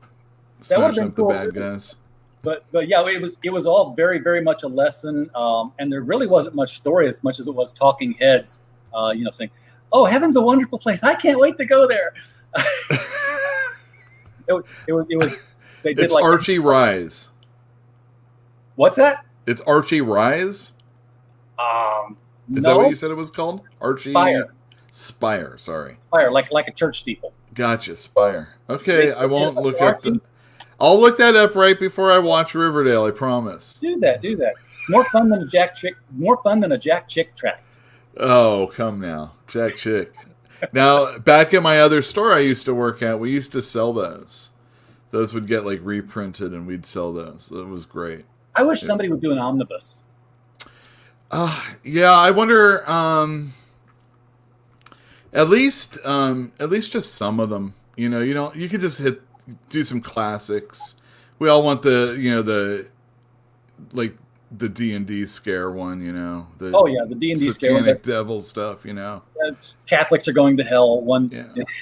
bad guys. But yeah, it was all very, very much a lesson, and there really wasn't much story as much as it was talking heads, saying, "Oh, heaven's a wonderful place. I can't wait to go there." It was. They did it's like Archie Rise. What's that? It's Archie Rise? Is that what you said it was called? Archie Spire, sorry. Spire, like a church steeple. Gotcha, Spire. Okay, I won't look up I'll look that up right before I watch Riverdale, I promise. Do that. It's more fun than a Jack Chick track. Oh, come now. Jack Chick. Now, back in my other store I used to work at, we used to sell those. Those would get like reprinted and we'd sell those. It was great. I wish somebody would do an omnibus. Yeah, I wonder. At least just some of them. You could just do some classics. We all want the D&D scare one. The D&D scare. Satanic devil stuff. Catholics are going to hell.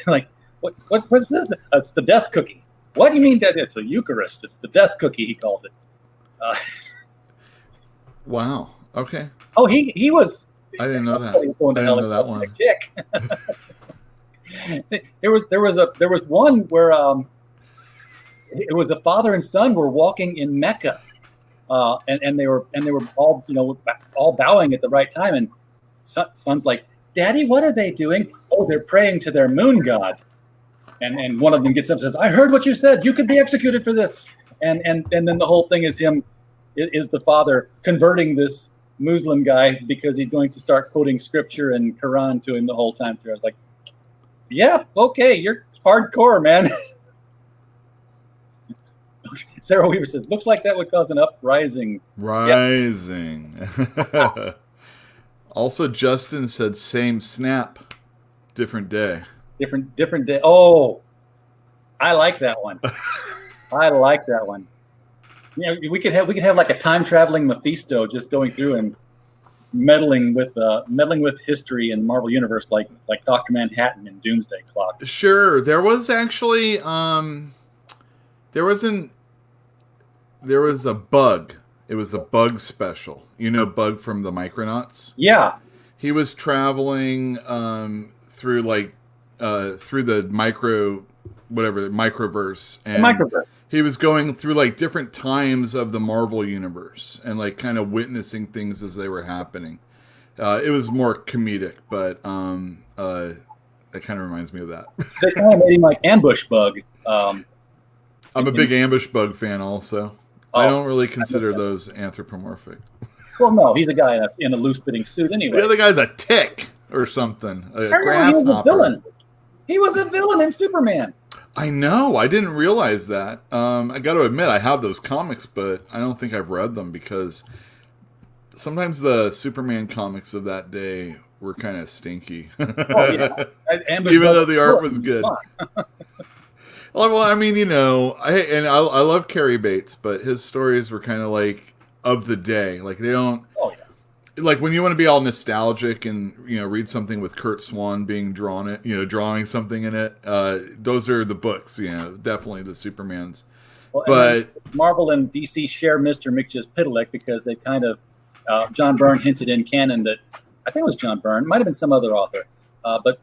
Like what's this? It's the death cookie. What do you mean that it's a Eucharist? It's the death cookie. He called it. Wow. Okay. Oh, he was. I didn't know that. I didn't know that one. There was one where it was a father and son were walking in Mecca, and they were all all bowing at the right time, and son's like, "Daddy, what are they doing?" "Oh, they're praying to their moon god." And one of them gets up and says, "I heard what you said. You could be executed for this." And then the whole thing is the father converting this Muslim guy because he's going to start quoting scripture and Quran to him the whole time through. I was like, yeah, okay, you're hardcore, man. Sarah Weaver says, looks like that would cause an uprising. Rising. Yep. Also, Justin said same snap, different day. Different day. Oh, I like that one. I like that one. You know, we could have like a time traveling Mephisto just going through and meddling with history in Marvel Universe, like Dr. Manhattan and Doomsday Clock. Sure, there was actually there was a Bug. It was a Bug special. You know Bug from the Micronauts? Yeah. He was traveling through through the microverse, and Microverse. he was going through like different times of the Marvel universe and like kind of witnessing things as they were happening. It was more comedic, but that kind of reminds me of that. They kind of made him like Ambush Bug. I'm a big Ambush Bug fan also. I don't really consider those anthropomorphic. Well, no, he's a guy that's in a loose-fitting suit anyway. The other guy's a tick or something. A grasshopper. He was a villain. He was a villain in Superman. I know. I didn't realize that. I got to admit, I have those comics, but I don't think I've read them because sometimes the Superman comics of that day were kind of stinky. Oh, yeah. Even though the art was good. Well, I mean, you know, I love Cary Bates, but his stories were kind of like of the day. Like they don't. Oh yeah. Like when you want to be all nostalgic and read something with Kurt Swan being drawing something in it. Those are the books. Definitely the Supermans. Well, but Marvel and DC share Mr. Mxyzptlk because they kind of John Byrne hinted in canon that I think it was John Byrne, might have been some other author, but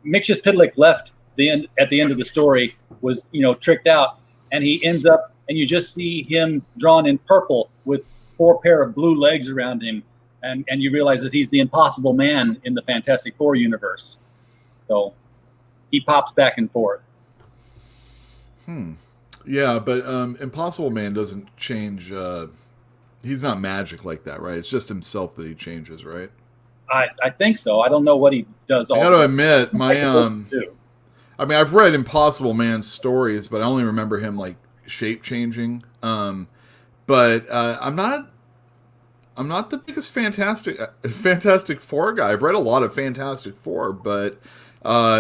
Mxyzptlk left at the end of the story was tricked out, and he ends up, and you just see him drawn in purple with 4 pair of blue legs around him, and you realize that he's the Impossible Man in the Fantastic Four universe. So he pops back and forth. Yeah, but Impossible Man doesn't change. He's not magic like that, right? It's just himself that he changes, right? I think so. I don't know what he does. I got to admit, I've read Impossible Man's stories, but I only remember him like shape changing. But I'm not the biggest Fantastic Four guy. I've read a lot of Fantastic Four, but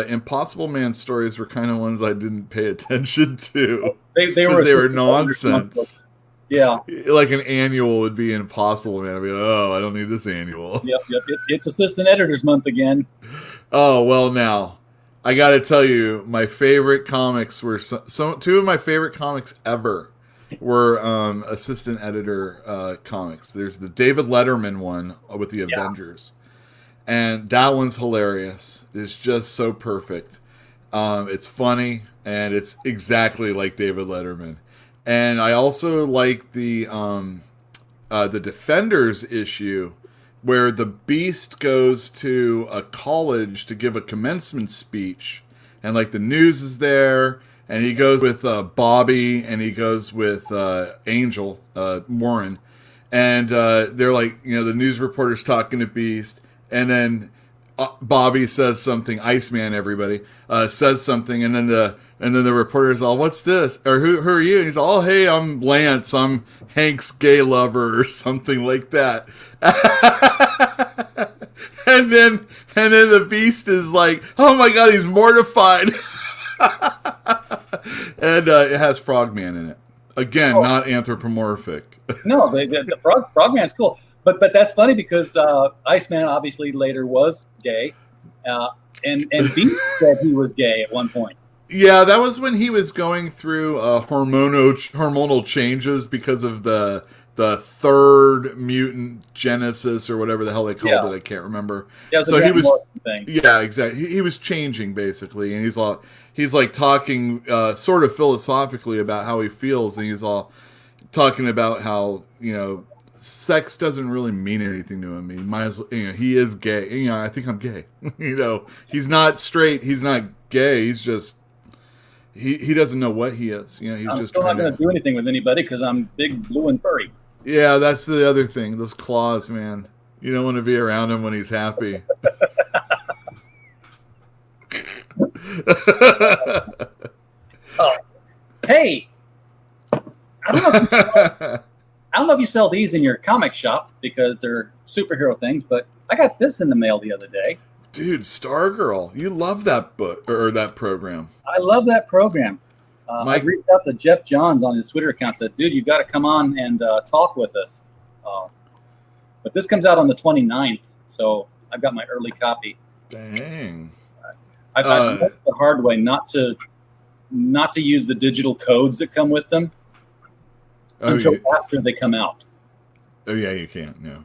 Impossible Man's stories were kind of ones I didn't pay attention to. They were nonsense. Yeah, like an annual would be Impossible Man. I'd be like, I don't need this annual. Yep. It's Assistant Editors Month again. Oh well, now I got to tell you, my favorite comics were two of my favorite comics ever were assistant editor comics. There's the David Letterman one with the Avengers, and that one's hilarious. It's just so perfect. It's funny and it's exactly like David Letterman. And I also like the Defenders issue where the Beast goes to a college to give a commencement speech, and like the news is there, and he goes with Bobby, and he goes with Angel Warren, and they're like, the news reporter's talking to Beast, and then Bobby says something, Iceman, everybody says something, and then the reporter's all, "What's this?" Or who are you? And he's all, "Oh, hey, I'm Lance. I'm Hank's gay lover," or something like that. and then the Beast is like, "Oh my god, he's mortified." And it has Frogman in it. Again, not anthropomorphic. No, the Frogman's cool. But that's funny because Iceman obviously later was gay, and Beast said he was gay at one point. Yeah, that was when he was going through hormonal changes because of the third mutant genesis or whatever the hell they called it. I can't remember. Yeah, so he was. Yeah, exactly. He was changing basically, and he's like talking sort of philosophically about how he feels, and he's all talking about how sex doesn't really mean anything to him. He might as well, he is gay. I think I'm gay. He's not straight. He's not gay. He's just he doesn't know what he is. You know, he's I'm just still not trying going to to. do anything with anybody because I'm big, blue, and furry. Yeah, that's the other thing. Those claws, man. You don't want to be around him when he's happy. Oh, hey, I don't know. I don't know if you sell these in your comic shop because they're superhero things, but I got this in the mail the other day. Dude, Stargirl, you love that book or that program. I love that program. I Mike, reached out to Jeff Johns on his Twitter account. Said, "Dude, you've got to come on and talk with us." But this comes out on the 29th, so I've got my early copy. dang. I've learned the hard way not to use the digital codes that come with them until after they come out. Oh yeah, you can't. No.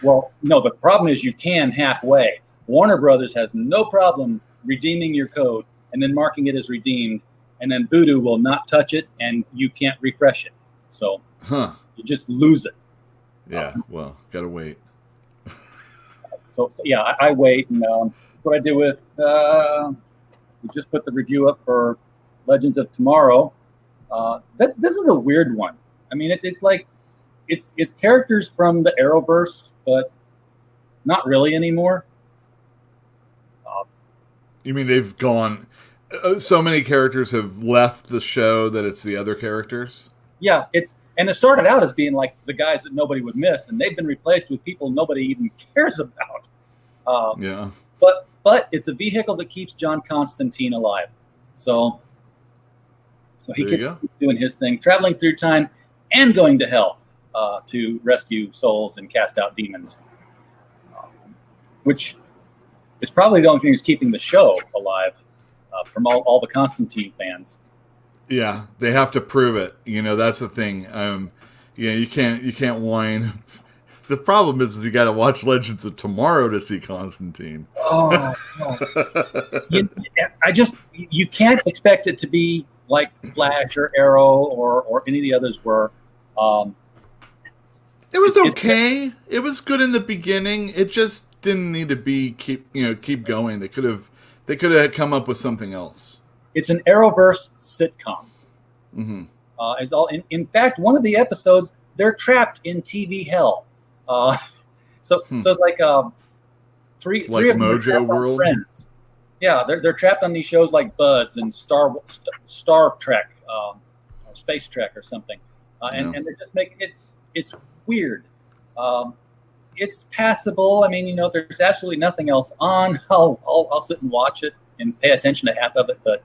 Well, no. The problem is you can halfway. Warner Brothers has no problem redeeming your code and then marking it as redeemed, and then Voodoo will not touch it, and you can't refresh it. So you just lose it. Yeah. Well, gotta wait. So yeah, I wait, and what I do with we just put the review up for Legends of Tomorrow. This is a weird one. I mean, it's like it's characters from the Arrowverse, but not really anymore. You mean they've gone? So many characters have left the show that it's the other characters. Yeah, it started out as being like the guys that nobody would miss, and they've been replaced with people nobody even cares about. Yeah. But it's a vehicle that keeps John Constantine alive. So he gets to keep doing his thing, traveling through time and going to hell to rescue souls and cast out demons, which is probably the only thing that's keeping the show alive from all the Constantine fans. Yeah, they have to prove it. You know, that's the thing. You can't whine. The problem is you got to watch Legends of Tomorrow to see Constantine. Oh, you can't expect it to be like Flash or Arrow or any of the others were. It was okay. It was good in the beginning. It just didn't need to be keep going. They could have come up with something else. It's an Arrowverse sitcom. Mm-hmm. In fact, one of the episodes they're trapped in TV hell. So it's like three of them Mojo World. Friends. Yeah, they're trapped on these shows like Buds and Star Trek, or Space Trek or something, and they just make it's weird. It's passable. I mean, there's absolutely nothing else on. I'll sit and watch it and pay attention to half of it, but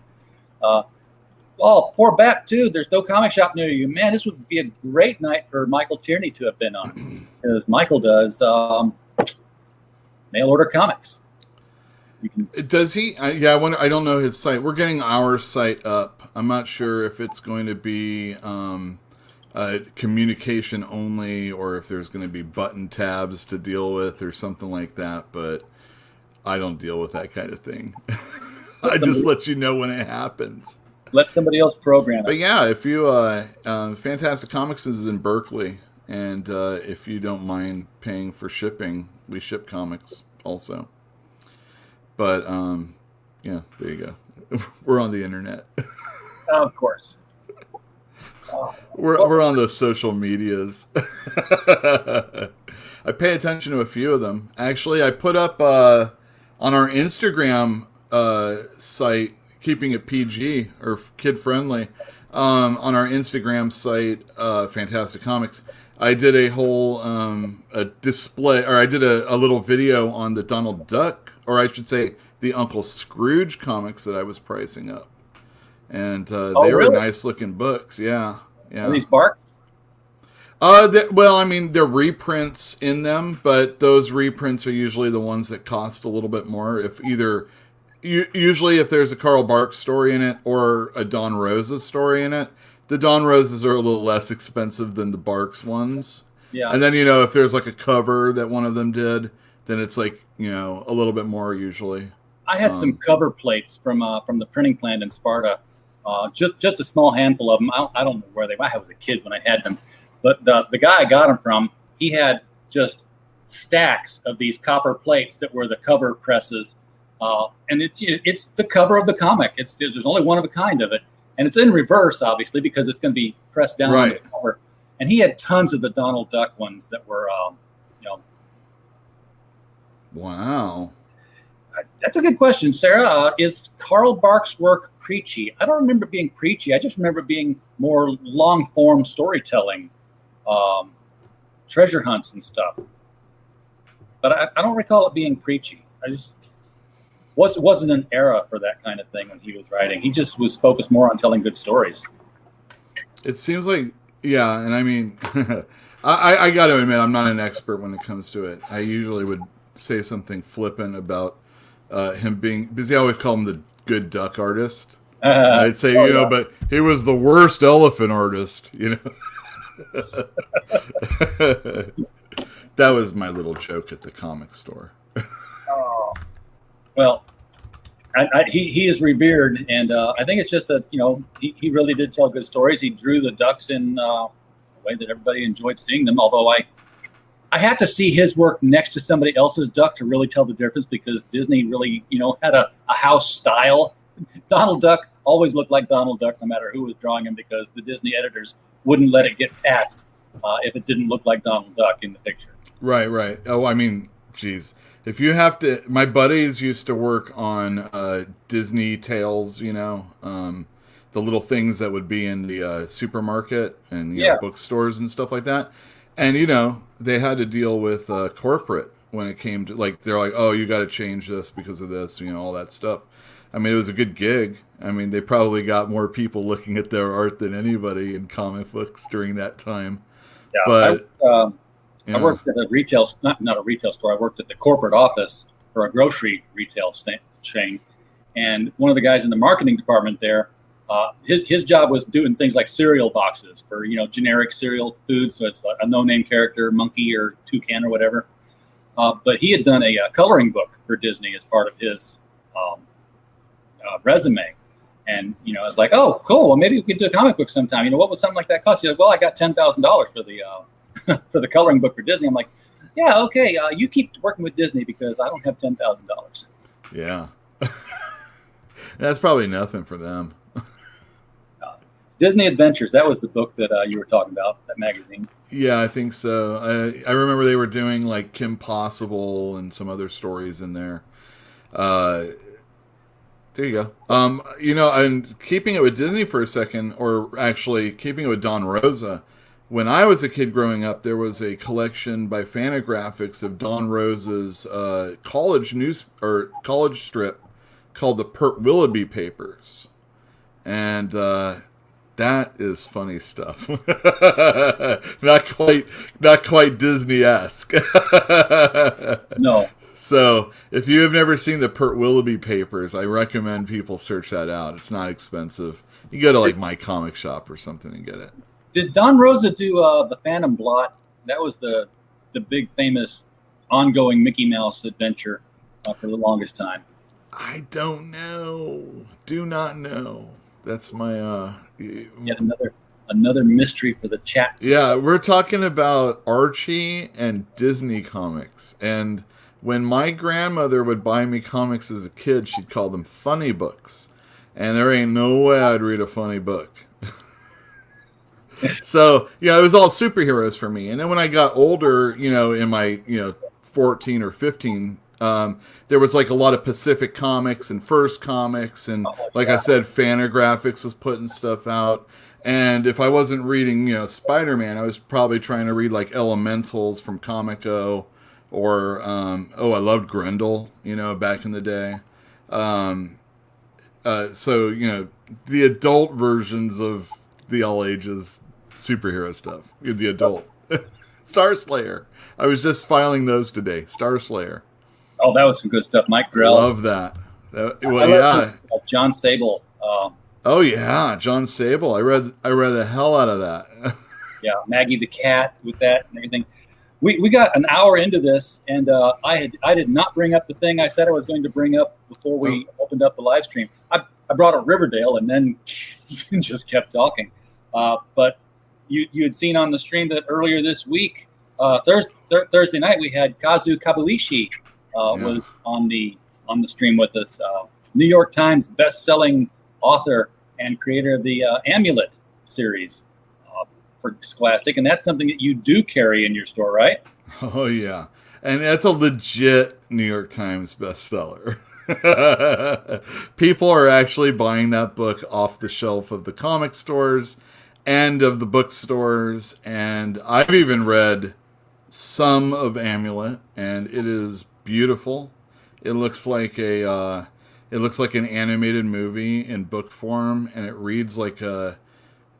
poor Bat too. There's no comic shop near you. Man, this would be a great night for Michael Tierney to have been on, because Michael does mail order comics. Does he? I wonder. I don't know his site. We're getting our site up. I'm not sure if it's going to be communication only, or if there's going to be button tabs to deal with, or something like that. But I don't deal with that kind of thing. I just let you know when it happens. Let somebody else program it. But yeah, if you Fantastic Comics is in Berkeley, and if you don't mind paying for shipping, we ship comics also. But yeah, there you go. We're on the internet. Of course. We're on the social medias. I pay attention to a few of them. Actually, I put up on our Instagram site, keeping it PG or kid friendly, on our Instagram site, Fantastic Comics. I did a whole a display, or I did a little video on the Donald Duck, or I should say the Uncle Scrooge comics that I was pricing up. And they were really? nice looking books. Yeah. Are these Barks? Well, I mean, they're reprints in them, but those reprints are usually the ones that cost a little bit more. Usually if there's a Carl Barks story in it or a Don Rosa story in it, the Don Roses are a little less expensive than the Barks ones. Yeah. And then, if there's like a cover that one of them did, then it's like, a little bit more usually. I had some cover plates from the printing plant in Sparta. Just a small handful of them. I don't know where they were. I was a kid when I had them. But the guy I got them from, he had just stacks of these copper plates that were the cover presses. And it's the cover of the comic. There's only one of a kind of it. and it's in reverse, obviously, because it's going to be pressed down on the cover. And he had tons of the Donald Duck ones that were, Wow. That's a good question, Sarah. Is Carl Barks' work preachy? I don't remember being preachy. I just remember being more long-form storytelling, treasure hunts and stuff. But I don't recall it being preachy. I just wasn't an era for that kind of thing when he was writing. He just was focused more on telling good stories. It seems like, yeah, and I mean, I got to admit, I'm not an expert when it comes to it. I usually would say something flippant about him being, because I always call him the good duck artist. I'd say, but he was the worst elephant artist, That was my little joke at the comic store. Well, he is revered, and I think it's just that, he really did tell good stories. He drew the ducks in a way that everybody enjoyed seeing them, although I have to see his work next to somebody else's duck to really tell the difference, because Disney really, had a house style. Donald Duck always looked like Donald Duck no matter who was drawing him, because the Disney editors wouldn't let it get past if it didn't look like Donald Duck in the picture. Right. Oh, I mean, geez. If you have to, my buddies used to work on Disney Tales, the little things that would be in the supermarket and bookstores and stuff like that. And, they had to deal with corporate when it came to, like, they're like, oh, you got to change this because of this, all that stuff. I mean, it was a good gig. I mean, they probably got more people looking at their art than anybody in comic books during that time. Yeah, but I worked at a retail, not a retail store. I worked at the corporate office for a grocery retail chain. And one of the guys in the marketing department there, his job was doing things like cereal boxes for, generic cereal foods. So it's a no-name character, monkey or toucan or whatever. But he had done a coloring book for Disney as part of his resume. And, I was like, oh, cool. Well, maybe we could do a comic book sometime. What would something like that cost? He's like, well, I got $10,000 for the for the coloring book for Disney. I'm like, yeah, okay. You keep working with Disney because I don't have $10,000. Yeah. That's probably nothing for them. Disney Adventures. That was the book that you were talking about, that magazine. Yeah, I think so. I remember they were doing like Kim Possible and some other stories in there. There you go. And keeping it with Disney for a second, or actually keeping it with Don Rosa, when I was a kid growing up, there was a collection by Fantagraphics of Don Rosa's college strip called the Pert Willoughby Papers. And that is funny stuff. Not quite Disney-esque. No. So, if you have never seen the Pert Willoughby Papers, I recommend people search that out. It's not expensive. You go to like My Comic Shop or something and get it. Did Don Rosa do the Phantom Blot? That was the big famous ongoing Mickey Mouse adventure for the longest time. I don't know. Do not know. That's my yet another mystery for the chat. Yeah, we're talking about Archie and Disney comics. And when my grandmother would buy me comics as a kid, she'd call them funny books. And there ain't no way I'd read a funny book. So, it was all superheroes for me. And then when I got older, in my, 14 or 15, there was like a lot of Pacific Comics and First Comics. And I said, Fantagraphics was putting stuff out. And if I wasn't reading, Spider-Man, I was probably trying to read like Elementals from Comico. Or, I loved Grendel, back in the day. So, the adult versions of the all ages superhero stuff. The adult. Star Slayer. I was just filing those today. Star Slayer. Oh, that was some good stuff. Mike Grell. Love that. John Sable. Oh yeah, John Sable. I read the hell out of that. Yeah, Maggie the Cat with that and everything. We got an hour into this, and I did not bring up the thing I said I was going to bring up before we opened up the live stream. I brought up Riverdale and then just kept talking. But you had seen on the stream that earlier this week, Thursday night, we had Kazu Kabuishi was on the stream with us. New York Times best-selling author and creator of the Amulet series for Scholastic, and that's something that you do carry in your store, right? Oh yeah, and that's a legit New York Times bestseller. People are actually buying that book off the shelf of the comic stores and of the bookstores, and I've even read some of Amulet, and it is beautiful. It looks like an animated movie in book form, and it reads like a.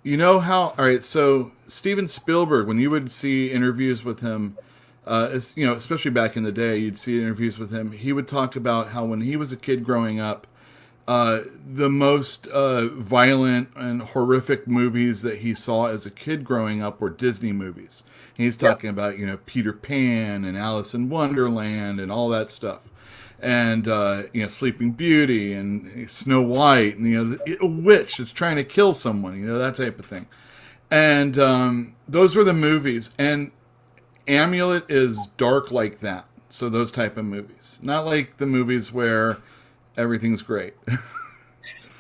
You know how? All right, so Steven Spielberg, when you would see interviews with him, especially back in the day, you'd see interviews with him. He would talk about how when he was a kid growing up, the most violent and horrific movies that he saw as a kid growing up were Disney movies. And he's talking about Peter Pan and Alice in Wonderland and all that stuff. And Sleeping Beauty and Snow White and a witch that's trying to kill someone, that type of thing. And those were the movies. And Amulet is dark like that. So those type of movies, not like the movies where everything's great.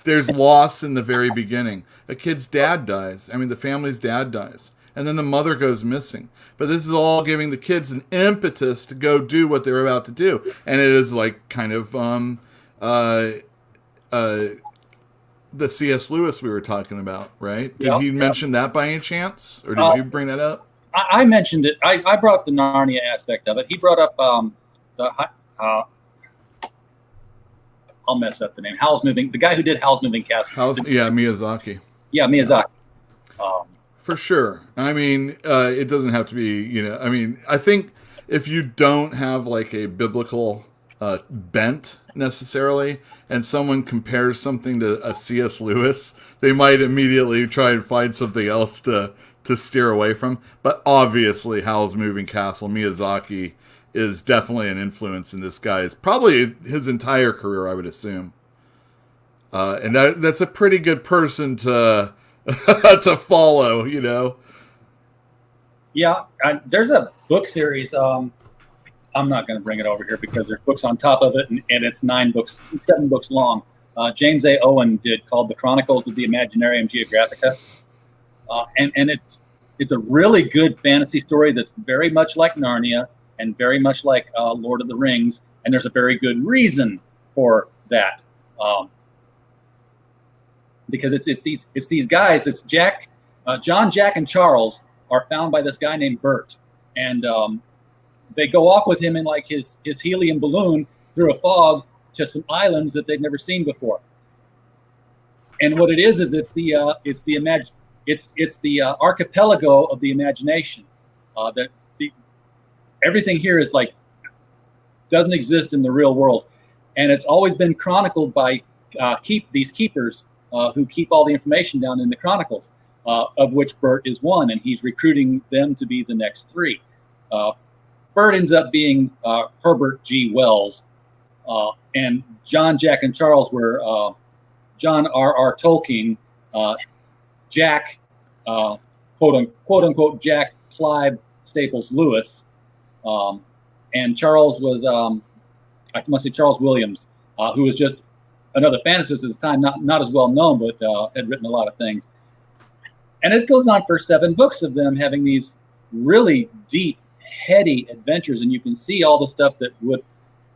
There's loss in the very beginning. A kid's dad dies. I mean, the family's dad dies. And then the mother goes missing. But this is all giving the kids an impetus to go do what they're about to do. And it is like kind of the C.S. Lewis we were talking about, right? Did he mention that by any chance? Or did you bring that up? I mentioned it. I brought up the Narnia aspect of it. He brought up I'll mess up the name. The guy who did Howl's Moving Castle. Miyazaki. Yeah, Miyazaki. For sure. I mean, it doesn't have to be, I think if you don't have like a biblical bent necessarily, and someone compares something to a C.S. Lewis, they might immediately try and find something else to steer away from. But obviously, Howl's Moving Castle, Miyazaki, is definitely an influence in this guy's, probably his entire career, I would assume. And that's a pretty good person to follow, Yeah, there's a book series. I'm not going to bring it over here because there's books on top of it, and it's 7 books long. James A. Owen did, called The Chronicles of the Imaginarium Geographica. And it's a really good fantasy story that's very much like Narnia and very much like Lord of the Rings, and there's a very good reason for that. Because it's these guys. It's Jack, John, Jack, and Charles are found by this guy named Bert, and they go off with him in like his helium balloon through a fog to some islands that they've never seen before. And what it is it's the archipelago of the imagination. Everything here is like doesn't exist in the real world, and it's always been chronicled by these keepers. Who keep all the information down in the chronicles, of which Bert is one, and he's recruiting them to be the next 3. Bert ends up being Herbert G. Wells, and John, Jack, and Charles were John R.R. Tolkien, Jack, quote unquote, Jack Clive Staples Lewis, and Charles was, I must say Charles Williams, who was just another fantasist at the time, not as well known, but had written a lot of things. And it goes on for 7 books of them having these really deep, heady adventures, and you can see all the stuff that would,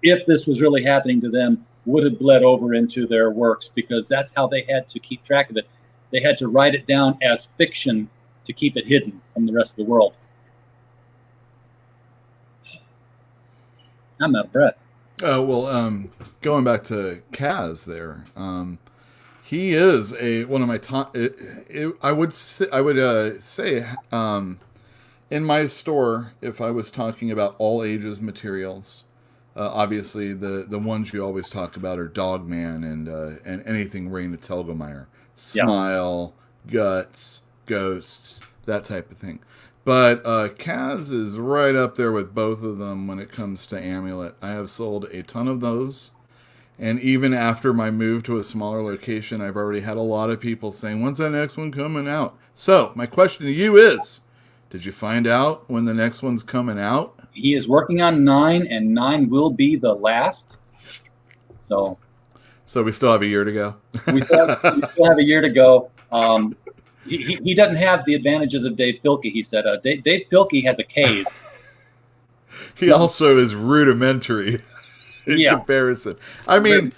if this was really happening to them, would have bled over into their works, because that's how they had to keep track of it. They had to write it down as fiction to keep it hidden from the rest of the world. I'm out of breath. Going back to Kaz there, he is one of my top. I would say in my store, if I was talking about all ages materials, obviously the ones you always talk about are Dogman and anything Raina Telgemeier, Smile, Guts, Ghosts, that type of thing. But Kaz is right up there with both of them when it comes to Amulet. I have sold a ton of those. And even after my move to a smaller location, I've already had a lot of people saying, when's that next one coming out? So my question to you is, did you find out when the next one's coming out? He is working on 9, and 9 will be the last. So So we still have a year to go. We still have a year to go. He doesn't have the advantages of Dave Pilkey, he said. Dave Pilkey has a cave. He also is rudimentary in comparison. I mean,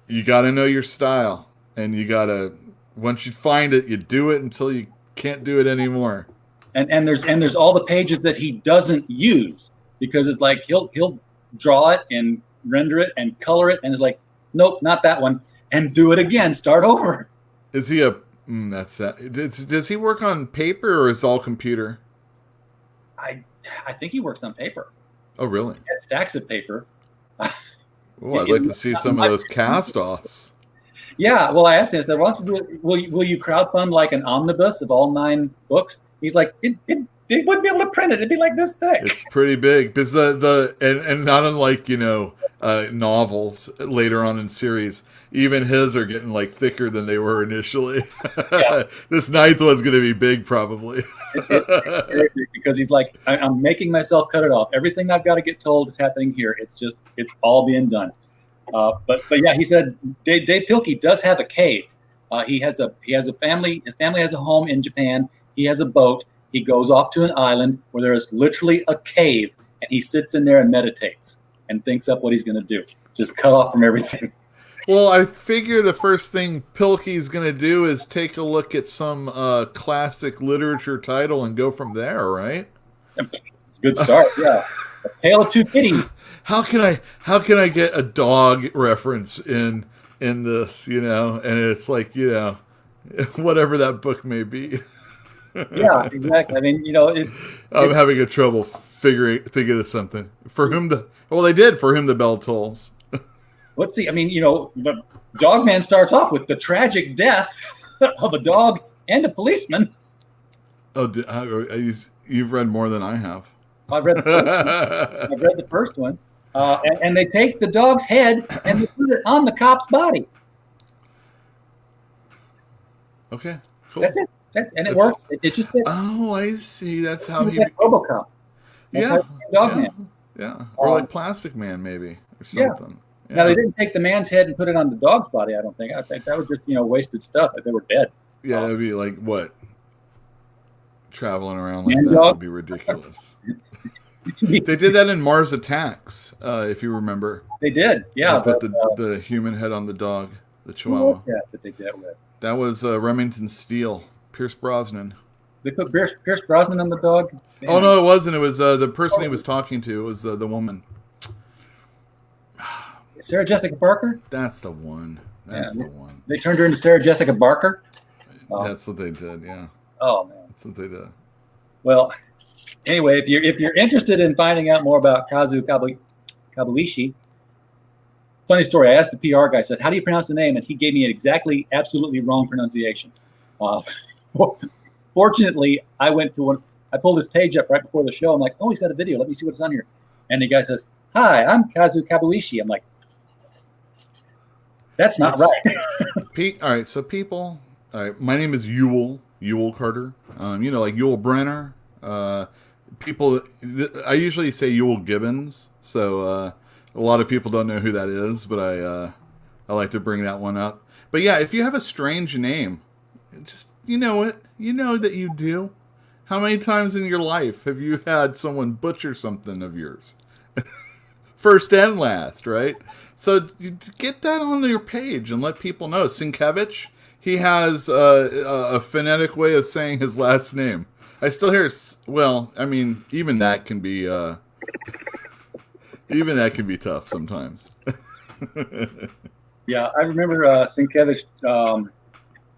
you got to know your style, and you got to, once you find it, you do it until you can't do it anymore. And there's all the pages that he doesn't use, because it's like he'll draw it and render it and color it, and it's like, nope, not that one, and do it again, start over. Is he a that's sad. Does he work on paper or is it all computer? I think he works on paper. Oh, really? He has stacks of paper. Oh, I'd like to see some of those cast-offs. Yeah, well, I asked him, I said, why don't you do it? Will you crowdfund like an omnibus of all 9 books? He's like, it wouldn't be able to print it. It'd be like this thick. It's pretty big because and not unlike novels later on in series, even his are getting like thicker than they were initially. Yeah. This 9th one's going to be big probably. Because he's like, I'm making myself cut it off. Everything I've got to get told is happening here. It's all being done. But yeah, he said Dave Pilkey does have a cave. He has a family. His family has a home in Japan. He has a boat. He goes off to an island where there is literally a cave, and he sits in there and meditates and thinks up what he's going to do. Just cut off from everything. Well, I figure the first thing Pilkey's going to do is take a look at some classic literature title and go from there, right? It's a good start, yeah. A Tale of Two Kitties. How can I get a dog reference in this, and it's like, whatever that book may be. Yeah, exactly. I mean, I'm having a trouble thinking of something. For whom the bell tolls. Let's see. I mean, the Dogman starts off with the tragic death of a dog and a policeman. Oh, you've read more than I have. I've read the first one. And they take the dog's head and they put it on the cop's body. Okay, cool. That's it. And it works. It just fits. Oh, I see. That's how he. RoboCop. Dogman. Yeah. Or like Plastic Man, maybe, or something. Yeah. Now they didn't take the man's head and put it on the dog's body. I don't think. I think that was just wasted stuff. They were dead. Yeah, that'd be like what? Traveling around like that would be ridiculous. They did that in Mars Attacks, if you remember. They did, yeah. They put the human head on the dog, the Chihuahua. Yeah, that they did that with. That was Remington Steele, Pierce Brosnan. They put Pierce Brosnan on the dog? Damn. Oh, no, it wasn't. It was the person he was talking to. It was the woman. Sarah Jessica Parker? That's the one. That's the one. They turned her into Sarah Jessica Parker? That's what they did, yeah. Oh, man. That's what they did. Well, anyway, if you're interested in finding out more about Kazu Kabuishi, funny story. I asked the PR guy, I said, how do you pronounce the name? And he gave me an absolutely wrong pronunciation. Fortunately, I pulled his page up right before the show. I'm like, oh, he's got a video. Let me see what's on here. And the guy says, hi, I'm Kazu Kabuishi. I'm like, that's not right. All right, so people, all right, my name is Ewell Carter. Like Ewell Brenner. People, I usually say Ewell Gibbons, so a lot of people don't know who that is, but I like to bring that one up. But yeah, if you have a strange name, just you know that you do. How many times in your life have you had someone butcher something of yours? First and last, right? So you get that on your page and let people know. Sienkiewicz, he has a phonetic way of saying his last name. I still hear, even that can be tough sometimes. Yeah, I remember Sienkiewicz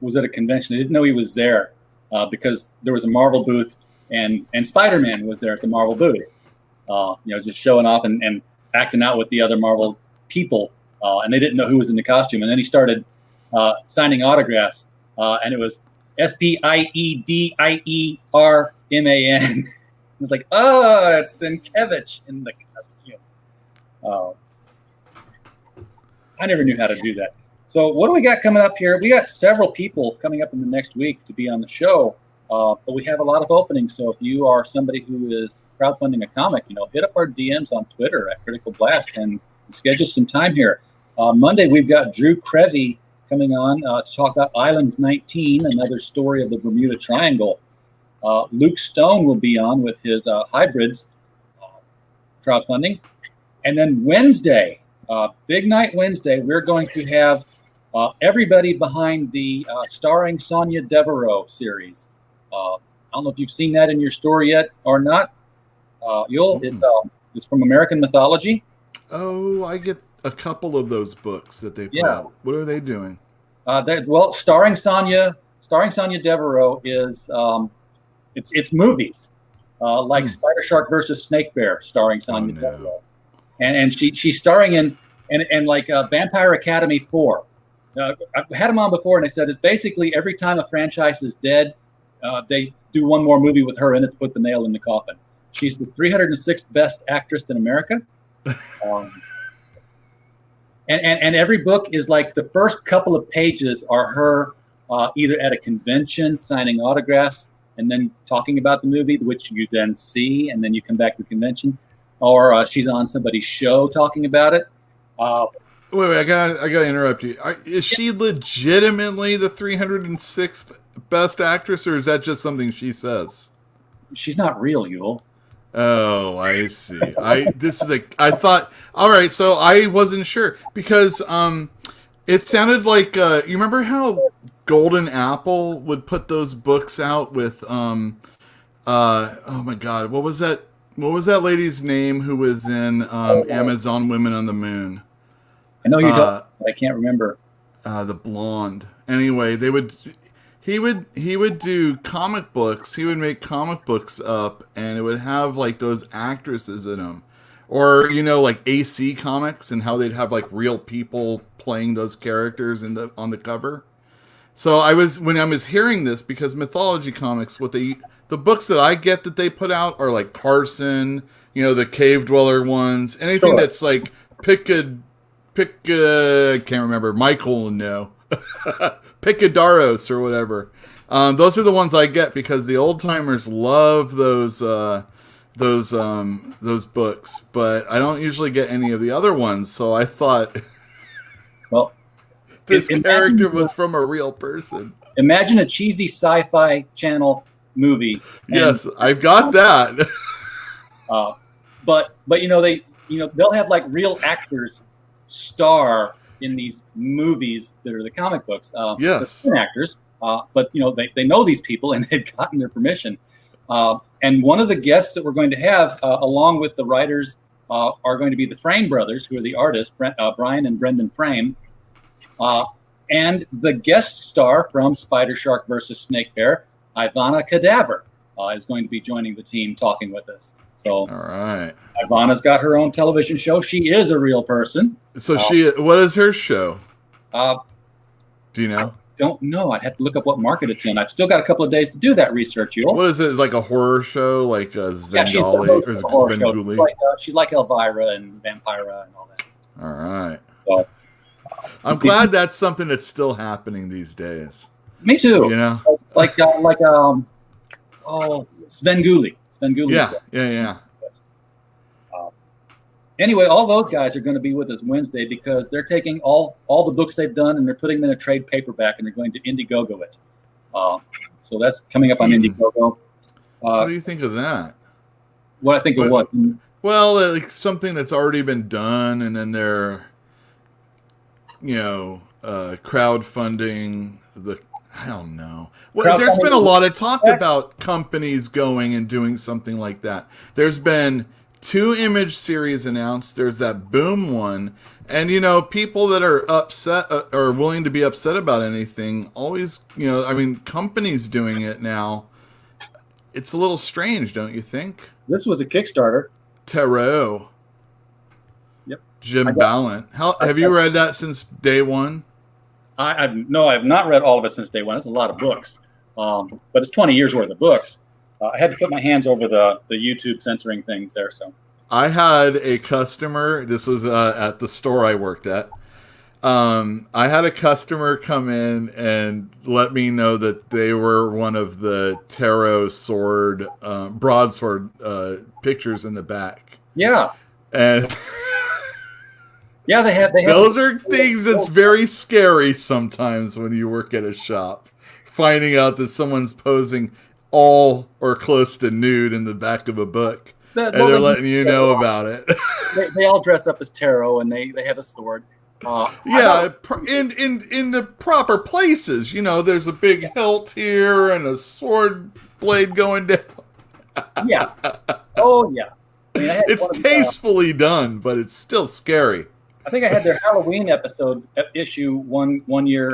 was at a convention. I didn't know he was there because there was a Marvel booth, and Spider-Man was there at the Marvel booth. Just showing off and acting out with the other Marvel people, and they didn't know who was in the costume. And then he started signing autographs, and it was Spiederman. It's like, oh, it's Sienkiewicz in the costume. I never knew how to do that. So what do we got coming up here? We got several people coming up in the next week to be on the show, but we have a lot of openings. So if you are somebody who is crowdfunding a comic, hit up our DMs on Twitter at Critical Blast and schedule some time here. Monday, we've got Drew Crevy coming on to talk about Island 19, another story of the Bermuda Triangle. Luke Stone will be on with his hybrids crowdfunding. And then Wednesday, Big Night Wednesday, we're going to have everybody behind the starring Sonia Devereaux series. I don't know if you've seen that in your store yet or not. It's from American mythology. Oh, I get a couple of those books that they put out. What are they doing? Starring Sonia Devereaux is it's movies like Spider Shark versus Snake Bear, starring Sonia Devereaux, and she's starring in like Vampire Academy 4. I've had them on before, and they said it's basically every time a franchise is dead, they do one more movie with her in it to put the nail in the coffin. She's the 306th best actress in America. And every book is like the first couple of pages are her either at a convention signing autographs and then talking about the movie, which you then see, and then you come back to the convention, or she's on somebody's show talking about it. Wait, I gotta interrupt you. Is she legitimately the 306th best actress, or is that just something she says? She's not real, Yule. Oh, I see. I thought, all right, so I wasn't sure because it sounded like you remember how Golden Apple would put those books out with oh my god, what was that lady's name who was in Amazon Women on the Moon? I know you don't, but I can't remember. The blonde. Anyway, he would do comic books. He would make comic books up, and it would have like those actresses in them, or like AC Comics and how they'd have like real people playing those characters on the cover. So when I was hearing this, because Mythology Comics, the books that I get that they put out are like Carson, the Cave Dweller ones, anything that's like I can't remember, Michael, no. Picadaros or whatever. Those are the ones I get because the old timers love those books, but I don't usually get any of the other ones. So I thought, well, this character was from a real person. Imagine a cheesy sci-fi channel movie. Yes, I've got that. But they'll have like real actors star in these movies that are the comic books. Yes, actors. But they know these people and they've gotten their permission. And one of the guests that we're going to have, along with the writers, are going to be the Frame brothers, who are the artists, Brian and Brendan Frame, and the guest star from Spider Shark versus Snake Bear, Ivana Cadaver, is going to be joining the team, talking with us. So, all right, Ivana's got her own television show. She is a real person. So what is her show? Do you know? Don't know. I'd have to look up what market it's in. I've still got a couple of days to do that research, Yule. What is it, like a horror show, like Svengali or Svengoolie? She's like Elvira and Vampira and all that. All right. So, I'm glad that's something that's still happening these days. Me too. Like Svengoolie. Yeah. Anyway, all those guys are going to be with us Wednesday because they're taking all the books they've done and they're putting them in a trade paperback and they're going to Indiegogo it. So that's coming up on Indiegogo. What do you think of that? What I think of what? Well, like something that's already been done, and then they're, crowdfunding the. I don't know. Well, there's been a lot of talk about companies going and doing something like that. There's been 2 image series announced. There's that Boom one. And, people that are upset or willing to be upset about anything always, companies doing it now. It's a little strange, don't you think? This was a Kickstarter. Tarot. Yep. Jim Ballant. Have you read that since day one? I've not read all of it since day one. It's a lot of books. But it's 20 years worth of books. I had to put my hands over the YouTube censoring things there. So I had a customer. This was at the store I worked at. I had a customer come in and let me know that they were one of the tarot sword, broadsword pictures in the back. Yeah. And Yeah, they have. Those are things that's very scary sometimes when you work at a shop. Finding out that someone's posing all or close to nude in the back of a book. And they're letting you know about it. They all dress up as tarot, and they have a sword. Yeah, in the proper places. You know, there's a big hilt here and a sword blade going down. Yeah. Oh, yeah. I mean, it's tastefully done, but it's still scary. I think I had their Halloween issue one year,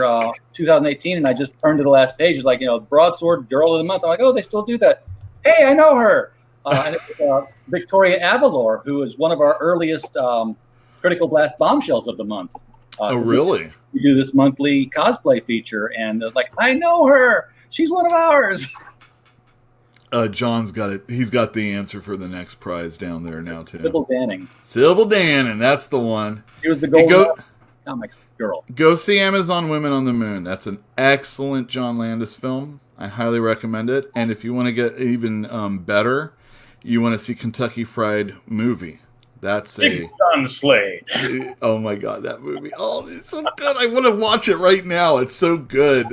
2018, and I just turned to the last page. It's like, broadsword girl of the month. I'm like, oh, they still do that. Hey, I know her. And it was, Victoria Avalor, who is one of our earliest Critical Blast bombshells of the month. Oh, really? We do this monthly cosplay feature, and it's like, I know her. She's one of ours. John's got it. He's got the answer for the next prize down there now, too. Sybil Danning. Sybil Danning, that's the one. She was the Golden Comics girl. Go see Amazon Women on the Moon. That's an excellent John Landis film. I highly recommend it. And if you want to get even better, you want to see Kentucky Fried Movie. That's John Slade. Oh my God, that movie! Oh, it's so good. I want to watch it right now. It's so good.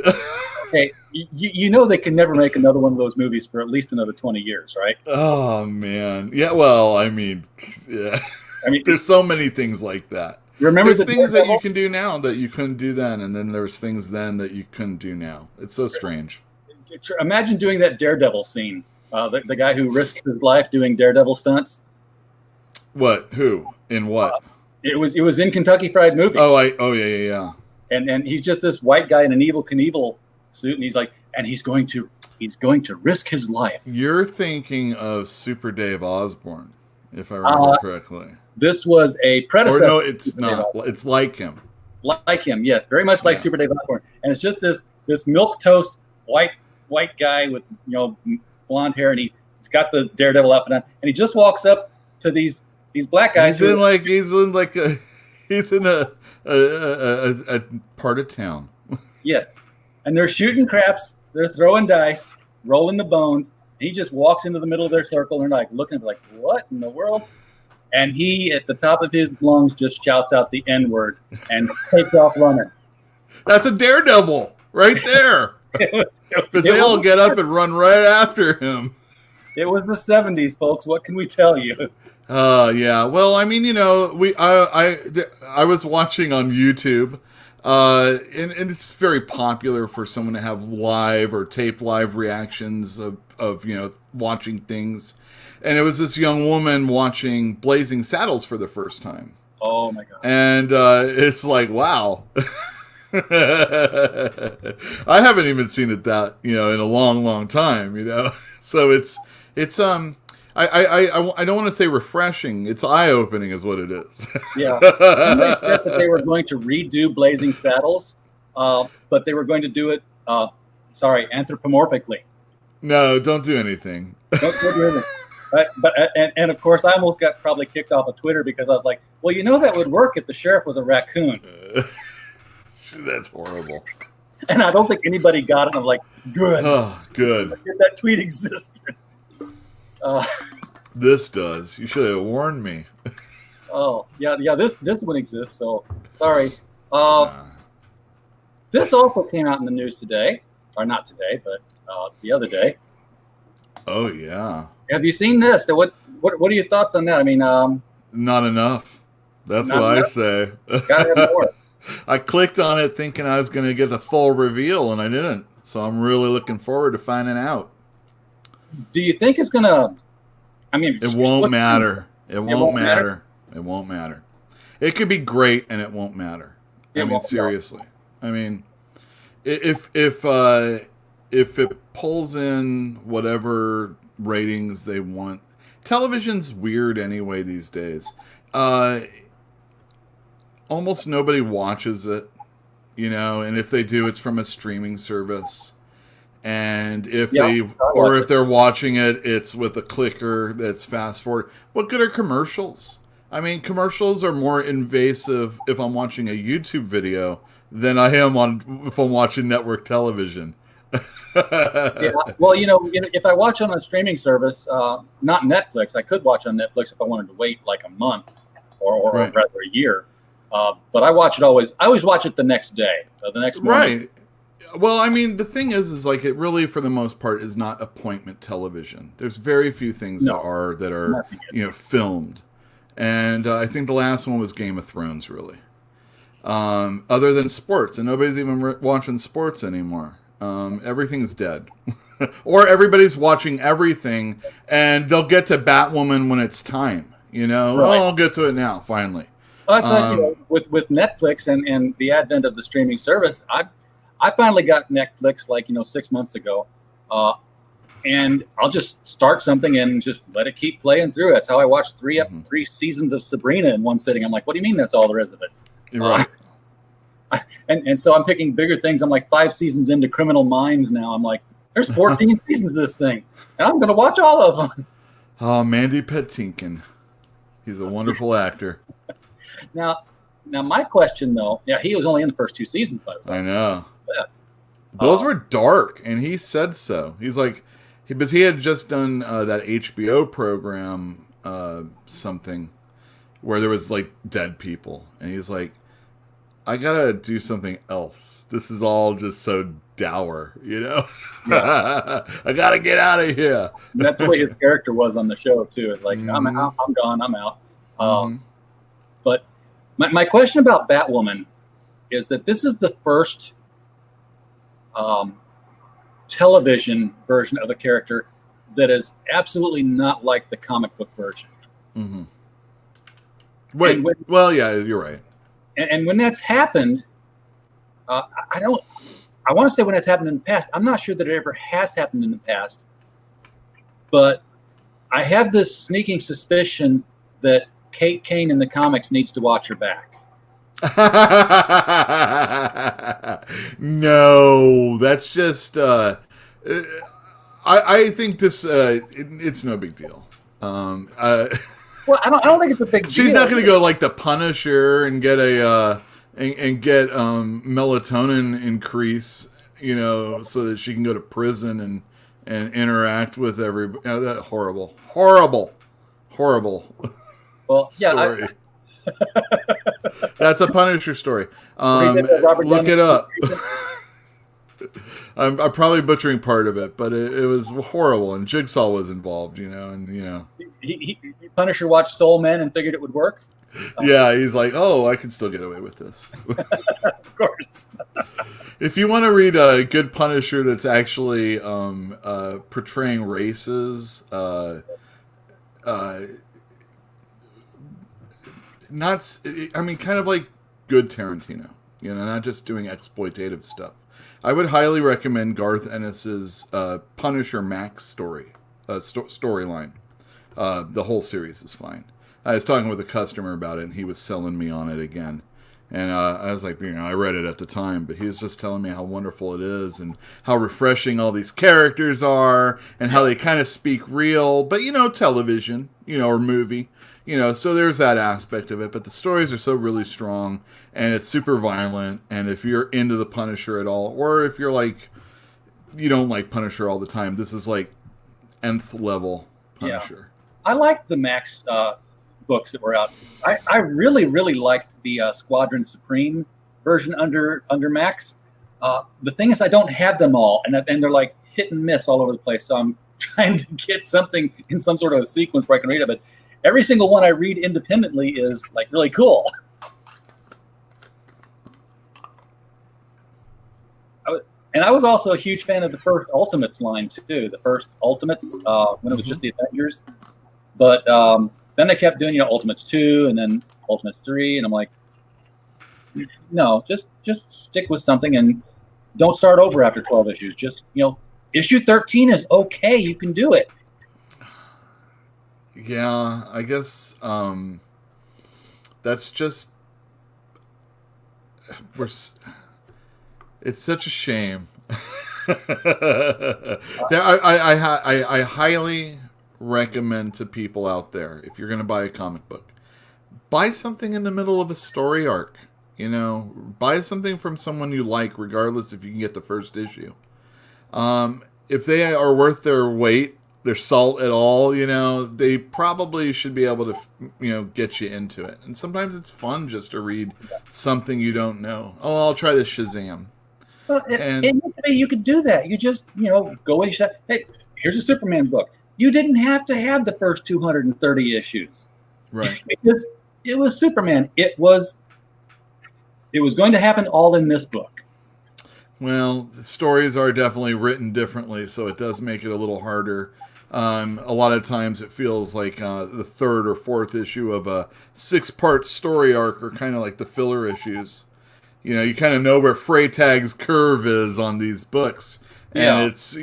Okay, you know they can never make another one of those movies for at least another 20 years, right? Oh man, yeah. Well, I mean, yeah. I mean, there's so many things like that. Remember, there's things that you can do now that you couldn't do then, and then there's things then that you couldn't do now. It's so strange. Imagine doing that Daredevil scene. The guy who risked his life doing Daredevil stunts. What? Who? In what? It was in Kentucky Fried Movie. Oh, yeah. And he's just this white guy in an Evel Knievel suit, and he's like, and he's going to risk his life. You're thinking of Super Dave Osborne, if I remember correctly. This was a predecessor. Or no, it's not. It's like him. Like him, yes, very much like Super Dave Osborne, and it's just this milk toast white guy with blonde hair, and he's got the Daredevil outfit on, and he just walks up to these black guys. He's in a part of town. Yes, and they're shooting craps, they're throwing dice, rolling the bones. And he just walks into the middle of their circle, and they're like looking like, what in the world? And he, at the top of his lungs, just shouts out the N-word and takes off running. That's a Daredevil right there. Because they all get up and run right after him. It was the 70s, folks. What can we tell you? Yeah. Well, I mean, I was watching on YouTube, and it's very popular for someone to have live or tape live reactions of watching things. And it was this young woman watching Blazing Saddles for the first time. Oh my God. And it's like, wow. I haven't even seen it that, in a long time, So it's I don't want to say refreshing. It's eye-opening is what it is. Yeah. And they said that they were going to redo Blazing Saddles, but they were going to do it anthropomorphically. No, don't do anything. Don't do anything. But of course, I almost got probably kicked off of Twitter because I was like, well, that would work if the sheriff was a raccoon. That's horrible. And I don't think anybody got it. I'm like, good. Oh, good. That tweet existed. This does. You should have warned me. Oh, yeah. This one exists. So sorry. This also came out in the news today, or not today, but the other day. Oh yeah. Have you seen this? What are your thoughts on that? I mean, not enough. That's what I say. Gotta have more. I clicked on it thinking I was going to get the full reveal, and I didn't. So I'm really looking forward to finding out. Do you think it's going to... I mean... It won't matter. It won't matter. It won't matter. It could be great, and it won't matter. I mean, seriously. I mean, if it pulls in whatever ratings they want... Television's weird anyway these days. Almost nobody watches it, and if they do, it's from a streaming service. And if they're watching it, it's with a clicker that's fast forward. What good are commercials? I mean, commercials are more invasive if I'm watching a YouTube video than I am if I'm watching network television. Yeah. Well, if I watch on a streaming service, not Netflix, I could watch on Netflix if I wanted to wait like a month or rather a year. But I watch it always. I always watch it the next day, the next morning. Right. Well, I mean, the thing is like it really, for the most part, is not appointment television. There's very few things No, that are nothing is. filmed, and I think the last one was Game of Thrones, really. Other than sports, and nobody's even watching sports anymore. Everything's dead, or everybody's watching everything, and they'll get to Batwoman when it's time. Right. Oh, I'll get to it now, finally. Well, that's like, with Netflix and the advent of the streaming service, I finally got Netflix like 6 months ago, and I'll just start something and just let it keep playing through. That's how I watched three seasons of Sabrina in one sitting. I'm like, what do you mean that's all there is of it? You're right. And so I'm picking bigger things. I'm like 5 seasons into Criminal Minds now. I'm like, there's 14 seasons of this thing, and I'm going to watch all of them. Oh, Mandy Patinkin. He's a wonderful actor. Now, my question though, he was only in the first 2 seasons, by the way. I know. Yeah. Those were dark, and he said so. He's like, because he had just done that HBO program, something, where there was like dead people, and he's like, I gotta do something else. This is all just so dour, Yeah. I gotta get out of here. That's the way his character was on the show too. It's like, I'm out, I'm gone, I'm out. But my question about Batwoman is that this is the first television version of a character that is absolutely not like the comic book version. Wait, well, yeah, you're right. And when that's happened, I want to say when it's happened in the past. I'm not sure that it ever has happened in the past, but I have this sneaking suspicion that Kate Kane in the comics needs to watch her back. No, that's just. I think this. It's no big deal. Well, I don't think it's a big deal. She's not going to go like the Punisher and get a and get melatonin increase, so that she can go to prison and interact with everybody. That horrible. Well, story. Yeah. That's a Punisher story. Look it up. I'm probably butchering part of it, but it was horrible, and Jigsaw was involved, Punisher watched Soul Man and figured it would work. Yeah, he's like, oh, I can still get away with this. Of course. If you want to read a good Punisher that's actually portraying races, kind of like good Tarantino, not just doing exploitative stuff. I would highly recommend Garth Ennis's Punisher Max storyline. The whole series is fine. I was talking with a customer about it, and he was selling me on it again. And I was like, I read it at the time, but he was just telling me how wonderful it is and how refreshing all these characters are and how they kind of speak real, but, television, or movie. So there's that aspect of it, but the stories are so really strong, and it's super violent, and if you're into the Punisher at all, or if you're like, you don't like Punisher all the time, this is like nth level Punisher. Yeah. I liked the Max books that were out. I really, really liked the Squadron Supreme version under Max. The thing is, I don't have them all, and they're like hit and miss all over the place, so I'm trying to get something in some sort of a sequence where I can read it, but every single one I read independently is like really cool. I was also a huge fan of the first Ultimates line too. The first Ultimates when it was just the Avengers, but then they kept doing Ultimates 2 and then Ultimates 3, and I'm like, no, just stick with something and don't start over after 12 issues. Just issue 13 is okay. You can do it. Yeah, I guess that's just it's such a shame. I highly recommend to people out there, if you're going to buy a comic book, buy something in the middle of a story arc. Buy something from someone you like, regardless if you can get the first issue. If they are worth their weight, their salt at all, they probably should be able to, get you into it. And sometimes it's fun just to read something you don't know. Oh, I'll try this Shazam. Well, you could do that. You just, go and say, hey, here's a Superman book. You didn't have to have the first 230 issues. Right. Because it was Superman. It was going to happen all in this book. Well, the stories are definitely written differently, so it does make it a little harder. A lot of times it feels like the third or fourth issue of a 6-part story arc are kind of like the filler issues. You kind of know where Freytag's curve is on these books. And it's.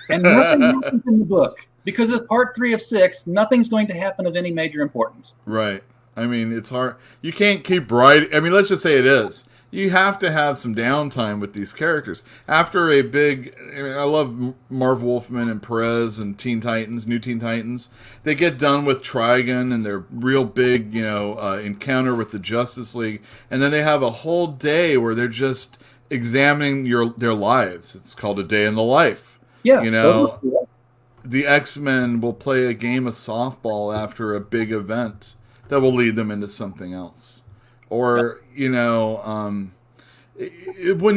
And nothing happens in the book. Because it's part 3 of 6, nothing's going to happen of any major importance. Right. I mean, it's hard. You can't keep writing. I mean, let's just say it is. You have to have some downtime with these characters. After a big... I love Marv Wolfman and Perez and New Teen Titans. They get done with Trigon and their real big, encounter with the Justice League. And then they have a whole day where they're just examining their lives. It's called A Day in the Life. Yeah. The X-Men will play a game of softball after a big event that will lead them into something else. Or, when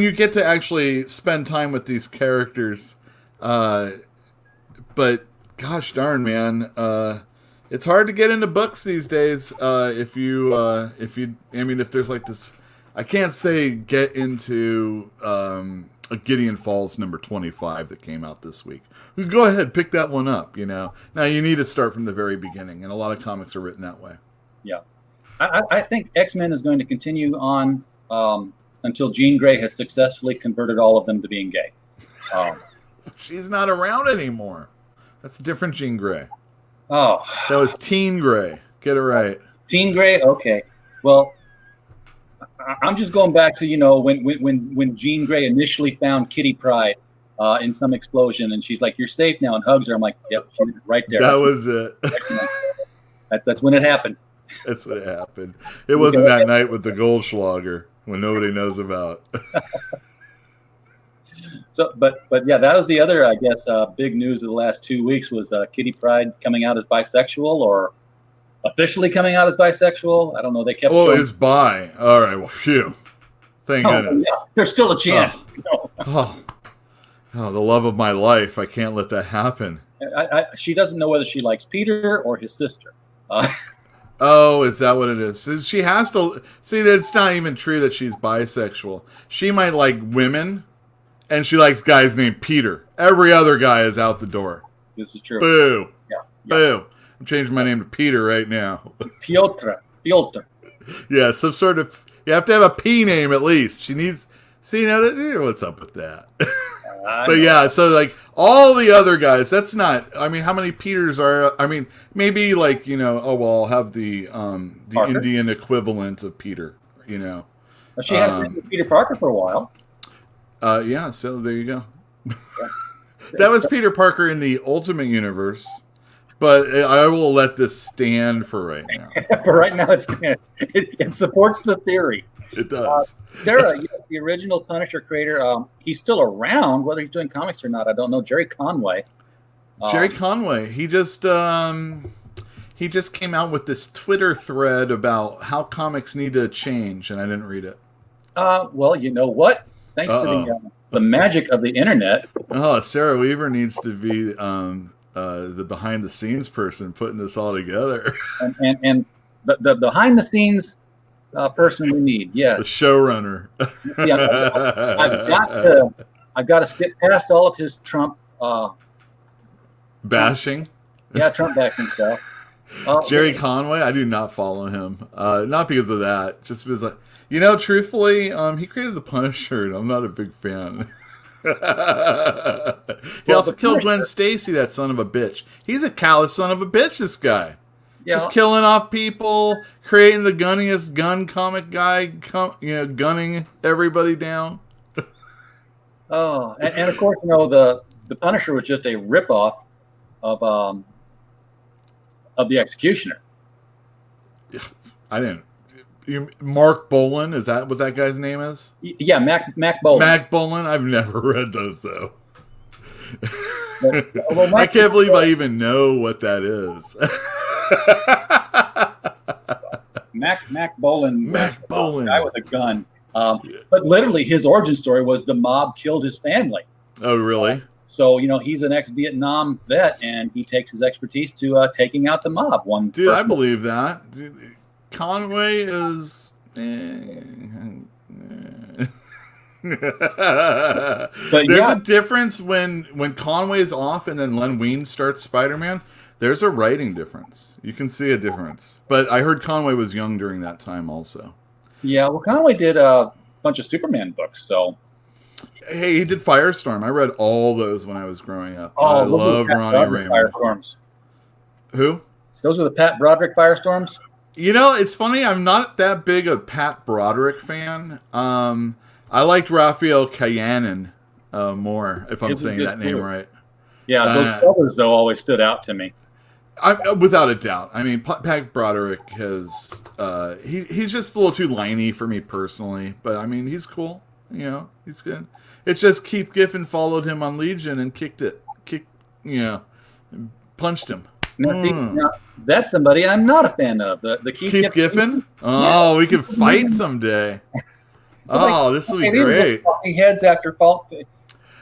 you get to actually spend time with these characters, but gosh darn, man, it's hard to get into books these days. If there's like this, I can't say get into a Gideon Falls number 25 that came out this week. Go ahead, pick that one up, Now you need to start from the very beginning, and a lot of comics are written that way. Yeah. I think X-Men is going to continue on until Jean Grey has successfully converted all of them to being gay. She's not around anymore. That's a different Jean Grey. Oh. That was Teen Grey. Get it right. Teen Grey? Okay. Well, I'm just going back to, when Jean Grey initially found Kitty Pryde in some explosion, and she's like, "You're safe now," and hugs her. I'm like, "Yep, she's right there." That was it. That's when it happened. That's what happened. It wasn't that night with the Goldschlager when nobody knows about. So, but yeah, that was the other, I guess, big news of the last 2 weeks was Kitty Pryde coming out as bisexual, or officially coming out as bisexual. I don't know. They kept. Oh, it's bi. All right. Well, phew. Thank goodness. Yeah, there's still a chance. Oh, the love of my life. I can't let that happen. She doesn't know whether she likes Peter or his sister. Oh, is that what it is? She has to... See, it's not even true that she's bisexual. She might like women, and she likes guys named Peter. Every other guy is out the door. This is true. Boo. Yeah. Boo. I'm changing my name to Peter right now. Piotr. Yeah, some sort of... You have to have a P name at least. She needs... See, what's up with that? But yeah, so like all the other guys, that's not. I mean, how many Peters are? I mean, maybe like I'll have the Indian equivalent of Peter. Well, she had Peter Parker for a while. Yeah. So there you go. That was Peter Parker in the Ultimate Universe, but I will let this stand for right now. For right now, it stands. It supports the theory. It does. Sarah, the original Punisher creator, he's still around. Whether he's doing comics or not, I don't know. Jerry Conway. He just came out with this Twitter thread about how comics need to change, and I didn't read it. Well, you know what? Thanks to the magic of the internet. Oh, Sarah Weaver needs to be the behind the scenes person putting this all together. and the behind the scenes. Person we need, yeah. The showrunner. Yeah, I've got to skip past all of his Trump bashing. Yeah, Trump bashing stuff. Jerry Conway, I do not follow him. Not because of that, just because, truthfully, he created the Punisher, and I'm not a big fan. He also killed Gwen Stacy, that son of a bitch. He's a callous son of a bitch. This guy. Yeah. Just killing off people, creating the gunniest gun comic guy, gunning everybody down. Oh, and of course, the Punisher was just a ripoff of the Executioner. I didn't. Mark Bolan, is that what that guy's name is? Yeah, Mac Bolan. Mac Bolan. I've never read those though. Well, I can't believe I even know what that is. Mac Bolan, Mac Bolan, guy with a gun. But literally, his origin story was the mob killed his family. Oh, really? So he's an ex-Vietnam vet, and he takes his expertise to taking out the mob. Dude, I believe that. Dude, Conway is. But there's a difference when Conway's off and then Len Wein starts Spider-Man. There's a writing difference. You can see a difference. But I heard Conway was young during that time also. Yeah, well, Conway did a bunch of Superman books, so. Hey, he did Firestorm. I read all those when I was growing up. Oh, I love Ronnie Raymond. Firestorms. Who? Those were the Pat Broderick Firestorms? You know, it's funny. I'm not that big a Pat Broderick fan. I liked Raphael Kayanin more, if I'm saying that name right. Yeah, those covers, though, always stood out to me. Without a doubt. I mean, Pat Broderick has... he's just a little too liney for me personally. But, I mean, he's cool. You know, he's good. It's just Keith Giffen followed him on Legion and punched him. Now, that's somebody I'm not a fan of. The Keith Giffen? Oh, we could fight someday. Oh, this will be great. Talking heads after fault.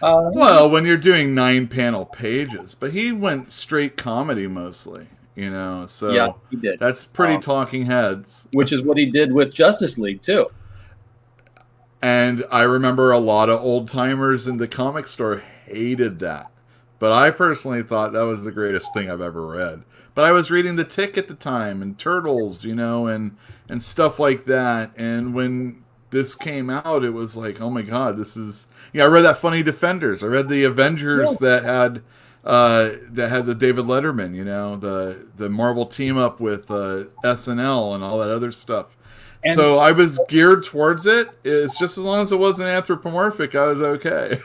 Well, when you're doing 9-panel pages, but he went straight comedy mostly, so yeah, he did. That's pretty talking heads. Which is what he did with Justice League, too. And I remember a lot of old-timers in the comic store hated that. But I personally thought that was the greatest thing I've ever read. But I was reading The Tick at the time, and Turtles, and stuff like that. And when this came out, it was like, oh my god, this is... I read that Funny Defenders. I read the Avengers that had the David Letterman, the Marvel team up with SNL and all that other stuff. And so I was geared towards it. It's just as long as it wasn't anthropomorphic, I was okay.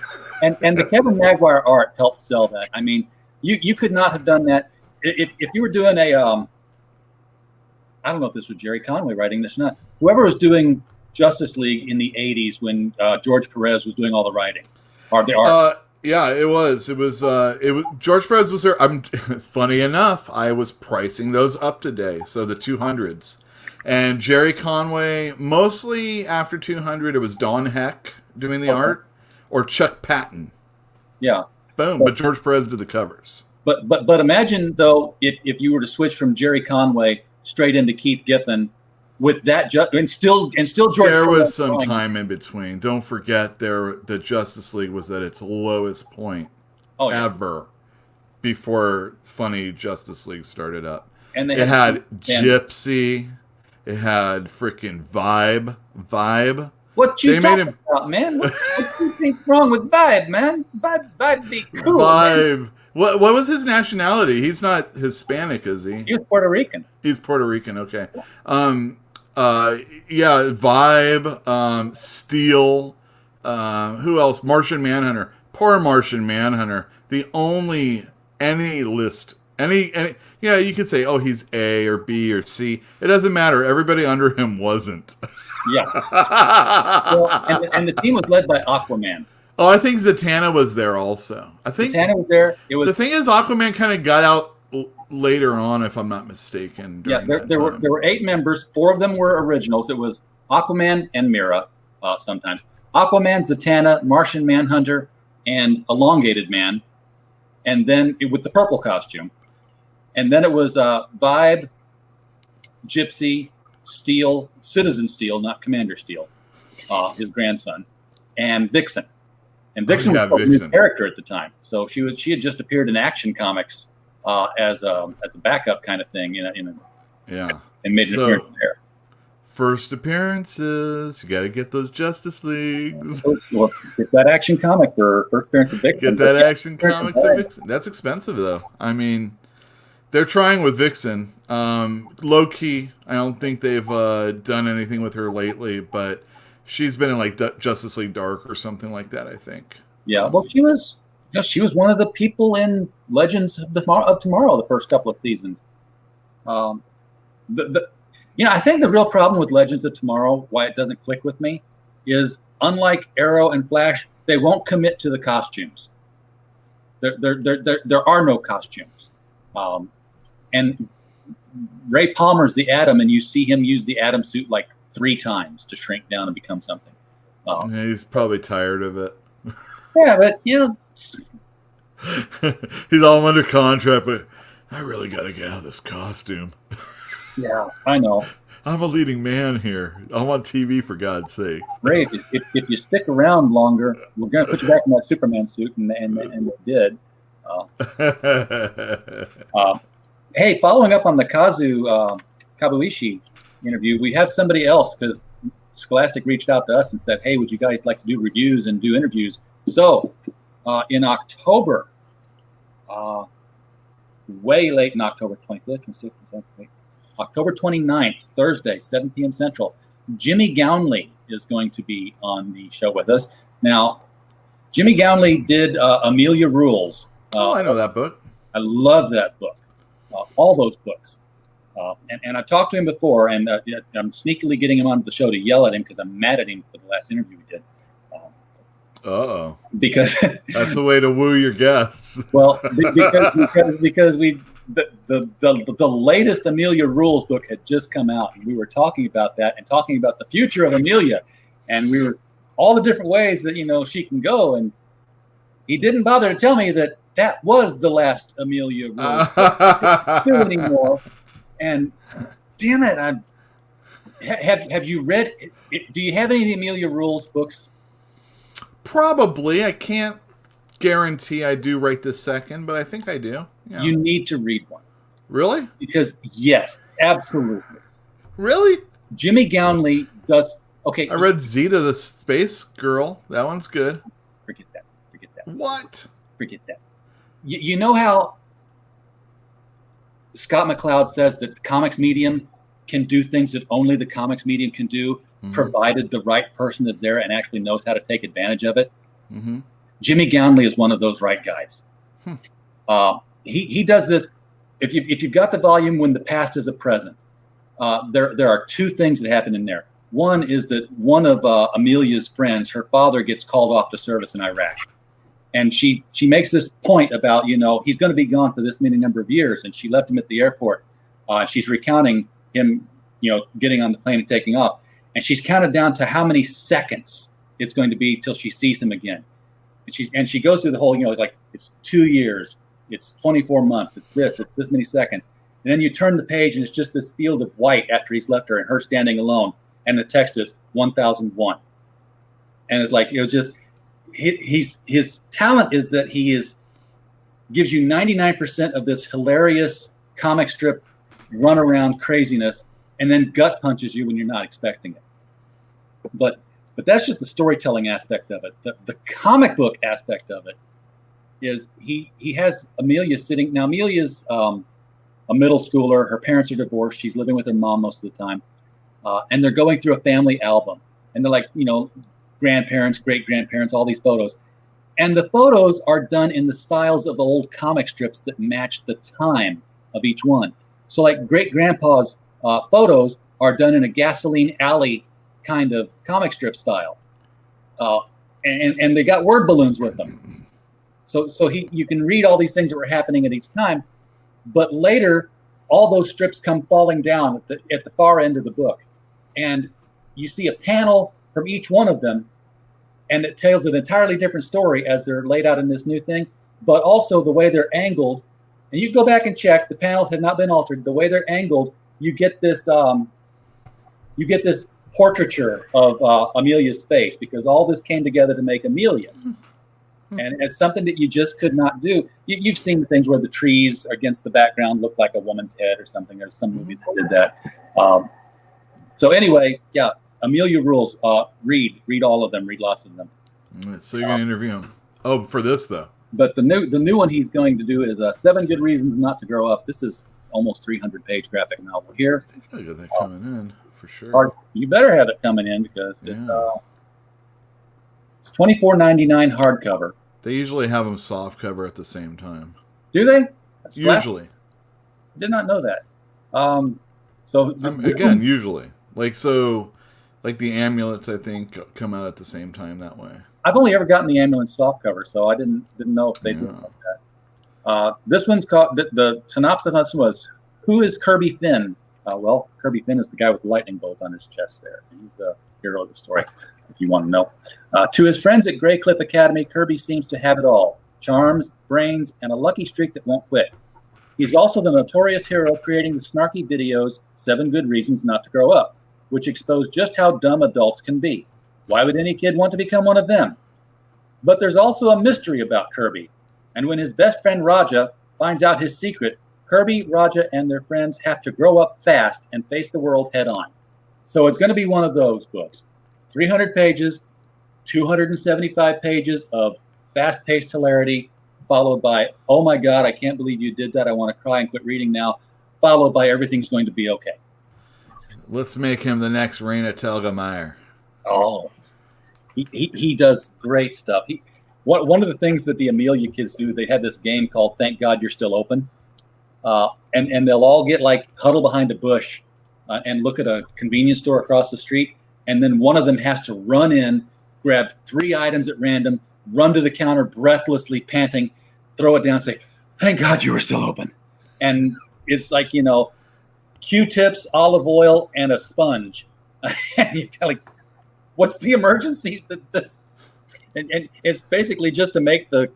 and the Kevin Maguire art helped sell that. I mean, you could not have done that if you were doing a I don't know if this was Jerry Conway writing this or not. Whoever was doing Justice League in the 80s when George Perez was doing all the writing or the art. Yeah, it was. It was George Perez was there. Funny enough, I was pricing those up today, so the 200s. And Jerry Conway, mostly after 200, it was Don Heck doing the art, or Chuck Patton. Yeah. Boom. But George Perez did the covers. But imagine, though, if you were to switch from Jerry Conway straight into Keith Giffen with that, and still George There Perez was some time in between. Don't forget, the Justice League was at its lowest point ever before Funny Justice League started up. And it had Gypsy. It had freaking Vibe. What you talking about, man? What you think wrong with Vibe, man? Vibe be cool. Vibe. Man. What was his nationality? He's not Hispanic, is he? He's Puerto Rican. He's Puerto Rican. Okay. Vibe. Steel. Who else? Martian Manhunter. Poor Martian Manhunter. The only list. You could say, oh, he's A or B or C. It doesn't matter. Everybody under him wasn't. Yeah. Well, and the team was led by Aquaman. Oh, I think Zatanna was there also. I think Zatanna was there. The thing is, Aquaman kind of got out later on, if I'm not mistaken. There were 8 members. 4 of them were originals. It was Aquaman and Mira. Sometimes Aquaman, Zatanna, Martian Manhunter, and Elongated Man, and then with the purple costume. And then it was Vibe, Gypsy, Steel, Citizen Steel, not Commander Steel, his grandson, and Vixen. And Vixen was a new character at the time, so she had just appeared in Action Comics as a backup kind of thing, and made an appearance there. First appearances, you got to get those Justice Leagues. Well, get that Action Comic for first appearance of Vixen. Get that Action Comics of Vixen. That's expensive though. I mean, they're trying with Vixen. Low key, I don't think they've done anything with her lately, but she's been in like Justice League Dark or something like that, I think. Yeah, well, she was one of the people in Legends of Tomorrow the first couple of seasons. I think the real problem with Legends of Tomorrow, why it doesn't click with me, is unlike Arrow and Flash, they won't commit to the costumes. There are no costumes, and Ray Palmer's the Atom, and you see him use the Atom suit like 3 times to shrink down and become something. Yeah, he's probably tired of it. Yeah, but you know, he's all under contract, but I really got to get out of this costume. yeah, I know. I'm a leading man here. I'm on TV, for God's sake. Ray, if you stick around longer, we're going to put you back in that Superman suit, and they did. Hey, following up on the Kabuishi interview, we have somebody else because Scholastic reached out to us and said, hey, would you guys like to do reviews and do interviews? So in October, way late in October, 25th, 26th, 27th, October 29th, Thursday, 7 p.m. Central, Jimmy Gownley is going to be on the show with us. Now, Jimmy Gownley did Amelia Rules. I know that book. I love that book. All those books. And I've talked to him before, and I'm sneakily getting him onto the show to yell at him because I'm mad at him for the last interview we did. Because that's the way to woo your guests. Well, because the latest Amelia Rules book had just come out, and we were talking about that and talking about the future of Amelia, and we were all the different ways that she can go, and he didn't bother to tell me that was the last Amelia Rules book anymore. And damn it, have you read? Do you have any of the Amelia Rules books? Probably. I can't guarantee I do right this second, but I think I do. Yeah. You need to read one. Really? Because yes, absolutely. Really? Jimmy Gownley does. Okay. I read Zeta the Space Girl. That one's good. Forget that. What? Forget that. You know how Scott McCloud says that the comics medium can do things that only the comics medium can do, provided the right person is there and actually knows how to take advantage of it. Mm-hmm. Jimmy Gownley is one of those right guys. He does this. If you've got the volume When the Past is a Present, there are 2 things that happen in there. One is that one of Amelia's friends, her father, gets called off to service in Iraq. And she makes this point about, he's going to be gone for this many number of years. And she left him at the airport. She's recounting him, getting on the plane and taking off. And she's counted down to how many seconds it's going to be till she sees him again. And she goes through the whole, it's like, it's 2 years, it's 24 months, it's this many seconds. And then you turn the page and it's just this field of white after he's left her and her standing alone. And the text is 1001. And it's like, it was just, his talent is that gives you 99% of this hilarious comic strip run around craziness and then gut punches you when you're not expecting it. But that's just the storytelling aspect of it. The comic book aspect of it is he has Amelia sitting. Now, Amelia's a middle schooler. Her parents are divorced. She's living with her mom most of the time. And they're going through a family album. And they're like, grandparents, great-grandparents, all these photos. And the photos are done in the styles of old comic strips that match the time of each one. So like great-grandpa's photos are done in a gasoline alley kind of comic strip style. And they got word balloons with them. So you can read all these things that were happening at each time, but later all those strips come falling down at the far end of the book. And you see a panel from each one of them, and it tells an entirely different story as they're laid out in this new thing, but also the way they're angled. And you go back and check, the panels have not been altered. The way they're angled, you get this portraiture of Amelia's face, because all this came together to make Amelia. And it's something that you just could not do. You've seen the things where the trees against the background look like a woman's head or something. There's some movie that did that. So anyway, yeah, Amelia Rules. Read all of them. Read lots of them. So you're gonna interview him. Oh, for this though. But the new one he's going to do is 7 Good Reasons Not to Grow Up. This is almost 300-page graphic novel here. I think I got that coming in for sure. You better have it coming in because it's $24.99 hardcover. They usually have them soft cover at the same time. Do they? Usually. I did not know that. Usually. Like, so Like the amulets, I think, come out at the same time that way. I've only ever gotten the ambulance soft cover, so I didn't know if they did like that. This one's called the synopsis on this was, "Who is Kirby Finn?" Well, Kirby Finn is the guy with the lightning bolt on his chest there. He's the hero of the story, if you want to know. To his friends at Greycliff Academy, Kirby seems to have it all: charms, brains, and a lucky streak that won't quit. He's also the notorious hero creating the snarky videos 7 Good Reasons Not to Grow Up, which expose just how dumb adults can be. Why would any kid want to become one of them? But there's also a mystery about Kirby. And when his best friend Raja finds out his secret, Kirby, Raja, and their friends have to grow up fast and face the world head on. So it's going to be one of those books. 300 pages, 275 pages of fast-paced hilarity, followed by, oh my God, I can't believe you did that. I want to cry and quit reading now. Followed by everything's going to be okay. Let's make him the next Raina Telgemeier. Oh, he does great stuff. One of the things that the Amelia kids do, they have this game called Thank God You're Still Open. And they'll all get like huddle behind a bush and look at a convenience store across the street. And then one of them has to run in, grab 3 items at random, run to the counter breathlessly panting, throw it down, say, "Thank God you were still open." And it's like, Q-tips, olive oil, and a sponge. And you're kind of like, what's the emergency? And it's basically just to make the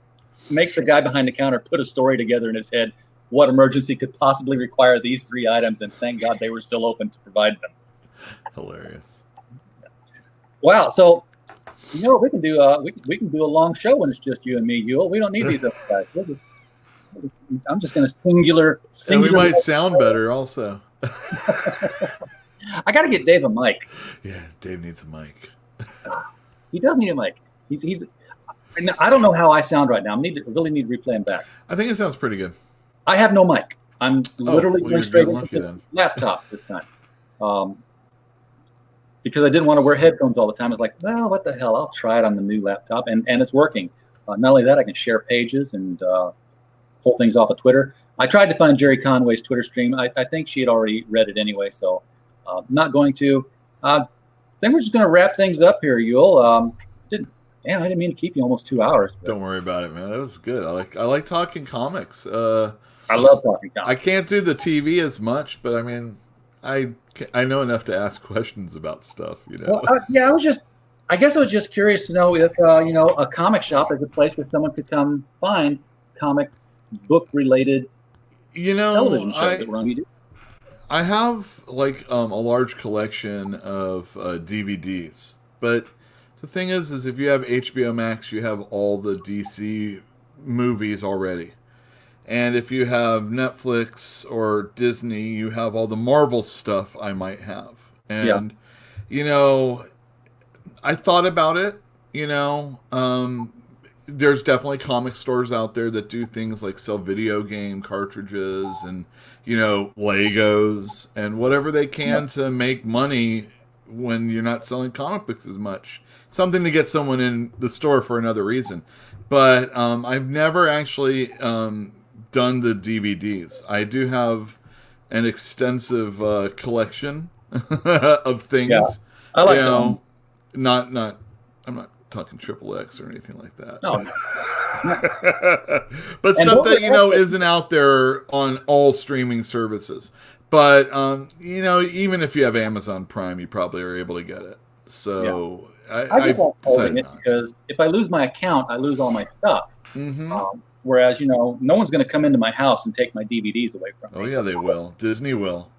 guy behind the counter put a story together in his head. What emergency could possibly require these 3 items? And thank God they were still open to provide them. Hilarious. Wow. So, we can do a long show when it's just you and me, Yule. We don't need these other guys. I'm just going to singular. And we might sound better also. I got to get Dave a mic. Yeah, Dave needs a mic. He does need a mic. He's. I don't know how I sound right now. Really need to replay him back. I think it sounds pretty good. I have no mic. I'm literally going straight into the laptop this time. Because I didn't want to wear headphones all the time. I was like, well, what the hell? I'll try it on the new laptop. And it's working. Not only that, I can share pages and pull things off of Twitter. I tried to find Jerry Conway's Twitter stream. I think she had already read it anyway, so not going to. Then we're just going to wrap things up here, Yule. I didn't mean to keep you almost 2 hours. Don't worry about it, man. That was good. I like talking comics. I love talking comics. I can't do the TV as much, but I mean, I know enough to ask questions about stuff. Well, I guess I was just curious to know if a comic shop is a place where someone could come find comic book related television shows that run you. I have like a large collection of DVDs, but the thing is if you have HBO Max, you have all the DC movies already. And if you have Netflix or Disney, you have all the Marvel stuff I might have. And, I thought about it, there's definitely comic stores out there that do things like sell video game cartridges and, Legos and whatever they can to make money when you're not selling comic books as much. Something to get someone in the store for another reason. But I've never actually done the DVDs. I do have an extensive collection of things. Yeah, I like them. Not. I'm not talking XXX or anything like that. No. But stuff that isn't out there on all streaming services. But even if you have Amazon Prime, you probably are able to get it. So I decided not. Because if I lose my account, I lose all my stuff. Mm-hmm. Whereas no one's going to come into my house and take my DVDs away from me. Oh yeah, they will. Disney will.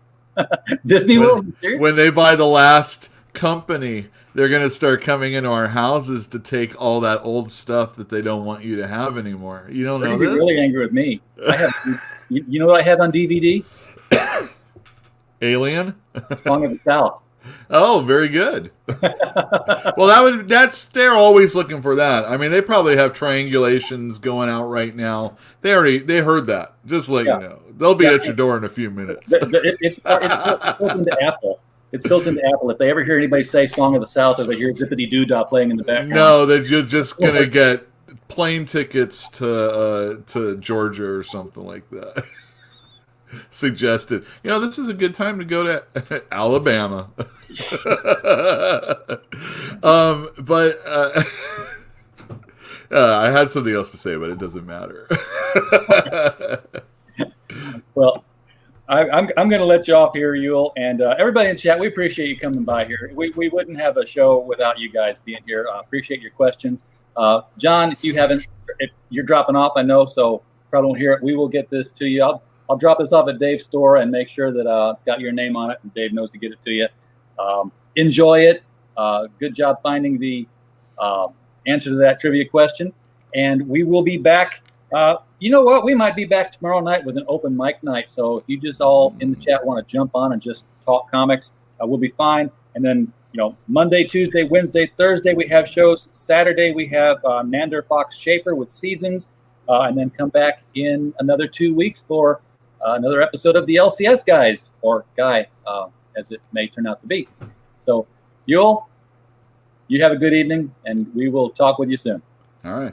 Disney will. When they buy the last company, they're going to start coming into our houses to take all that old stuff that they don't want you to have anymore. You don't know this? You're really angry with me. I have. You know what I have on DVD? Alien? Song of the South. Oh, very good. Well, they're always looking for that. I mean, they probably have triangulations going out right now. They heard that. Just let you know. They'll be at your door in a few minutes. It's built into Apple. It's built into Apple. If they ever hear anybody say "Song of the South" or they hear "Zippity Doo Dah" playing in the background, no, you're just gonna get plane tickets to Georgia or something like that. suggested, this is a good time to go to Alabama. But I had something else to say, but it doesn't matter. Well, I'm going to let you off here, Yule, and everybody in chat. We appreciate you coming by here. We wouldn't have a show without you guys being here. Appreciate your questions, John. If you're dropping off, I know, so probably won't hear it. We will get this to you. I'll drop this off at Dave's store and make sure that it's got your name on it, and Dave knows to get it to you. Enjoy it. Good job finding the answer to that trivia question, and we will be back. You know what? We might be back tomorrow night with an open mic night. So if you just all in the chat want to jump on and just talk comics, we'll be fine. And then, Monday, Tuesday, Wednesday, Thursday, we have shows. Saturday, we have Nander Fox Schaefer with Seasons. And then come back in another 2 weeks for another episode of the LCS Guys, or Guy, as it may turn out to be. So, Yule, you have a good evening, and we will talk with you soon. All right.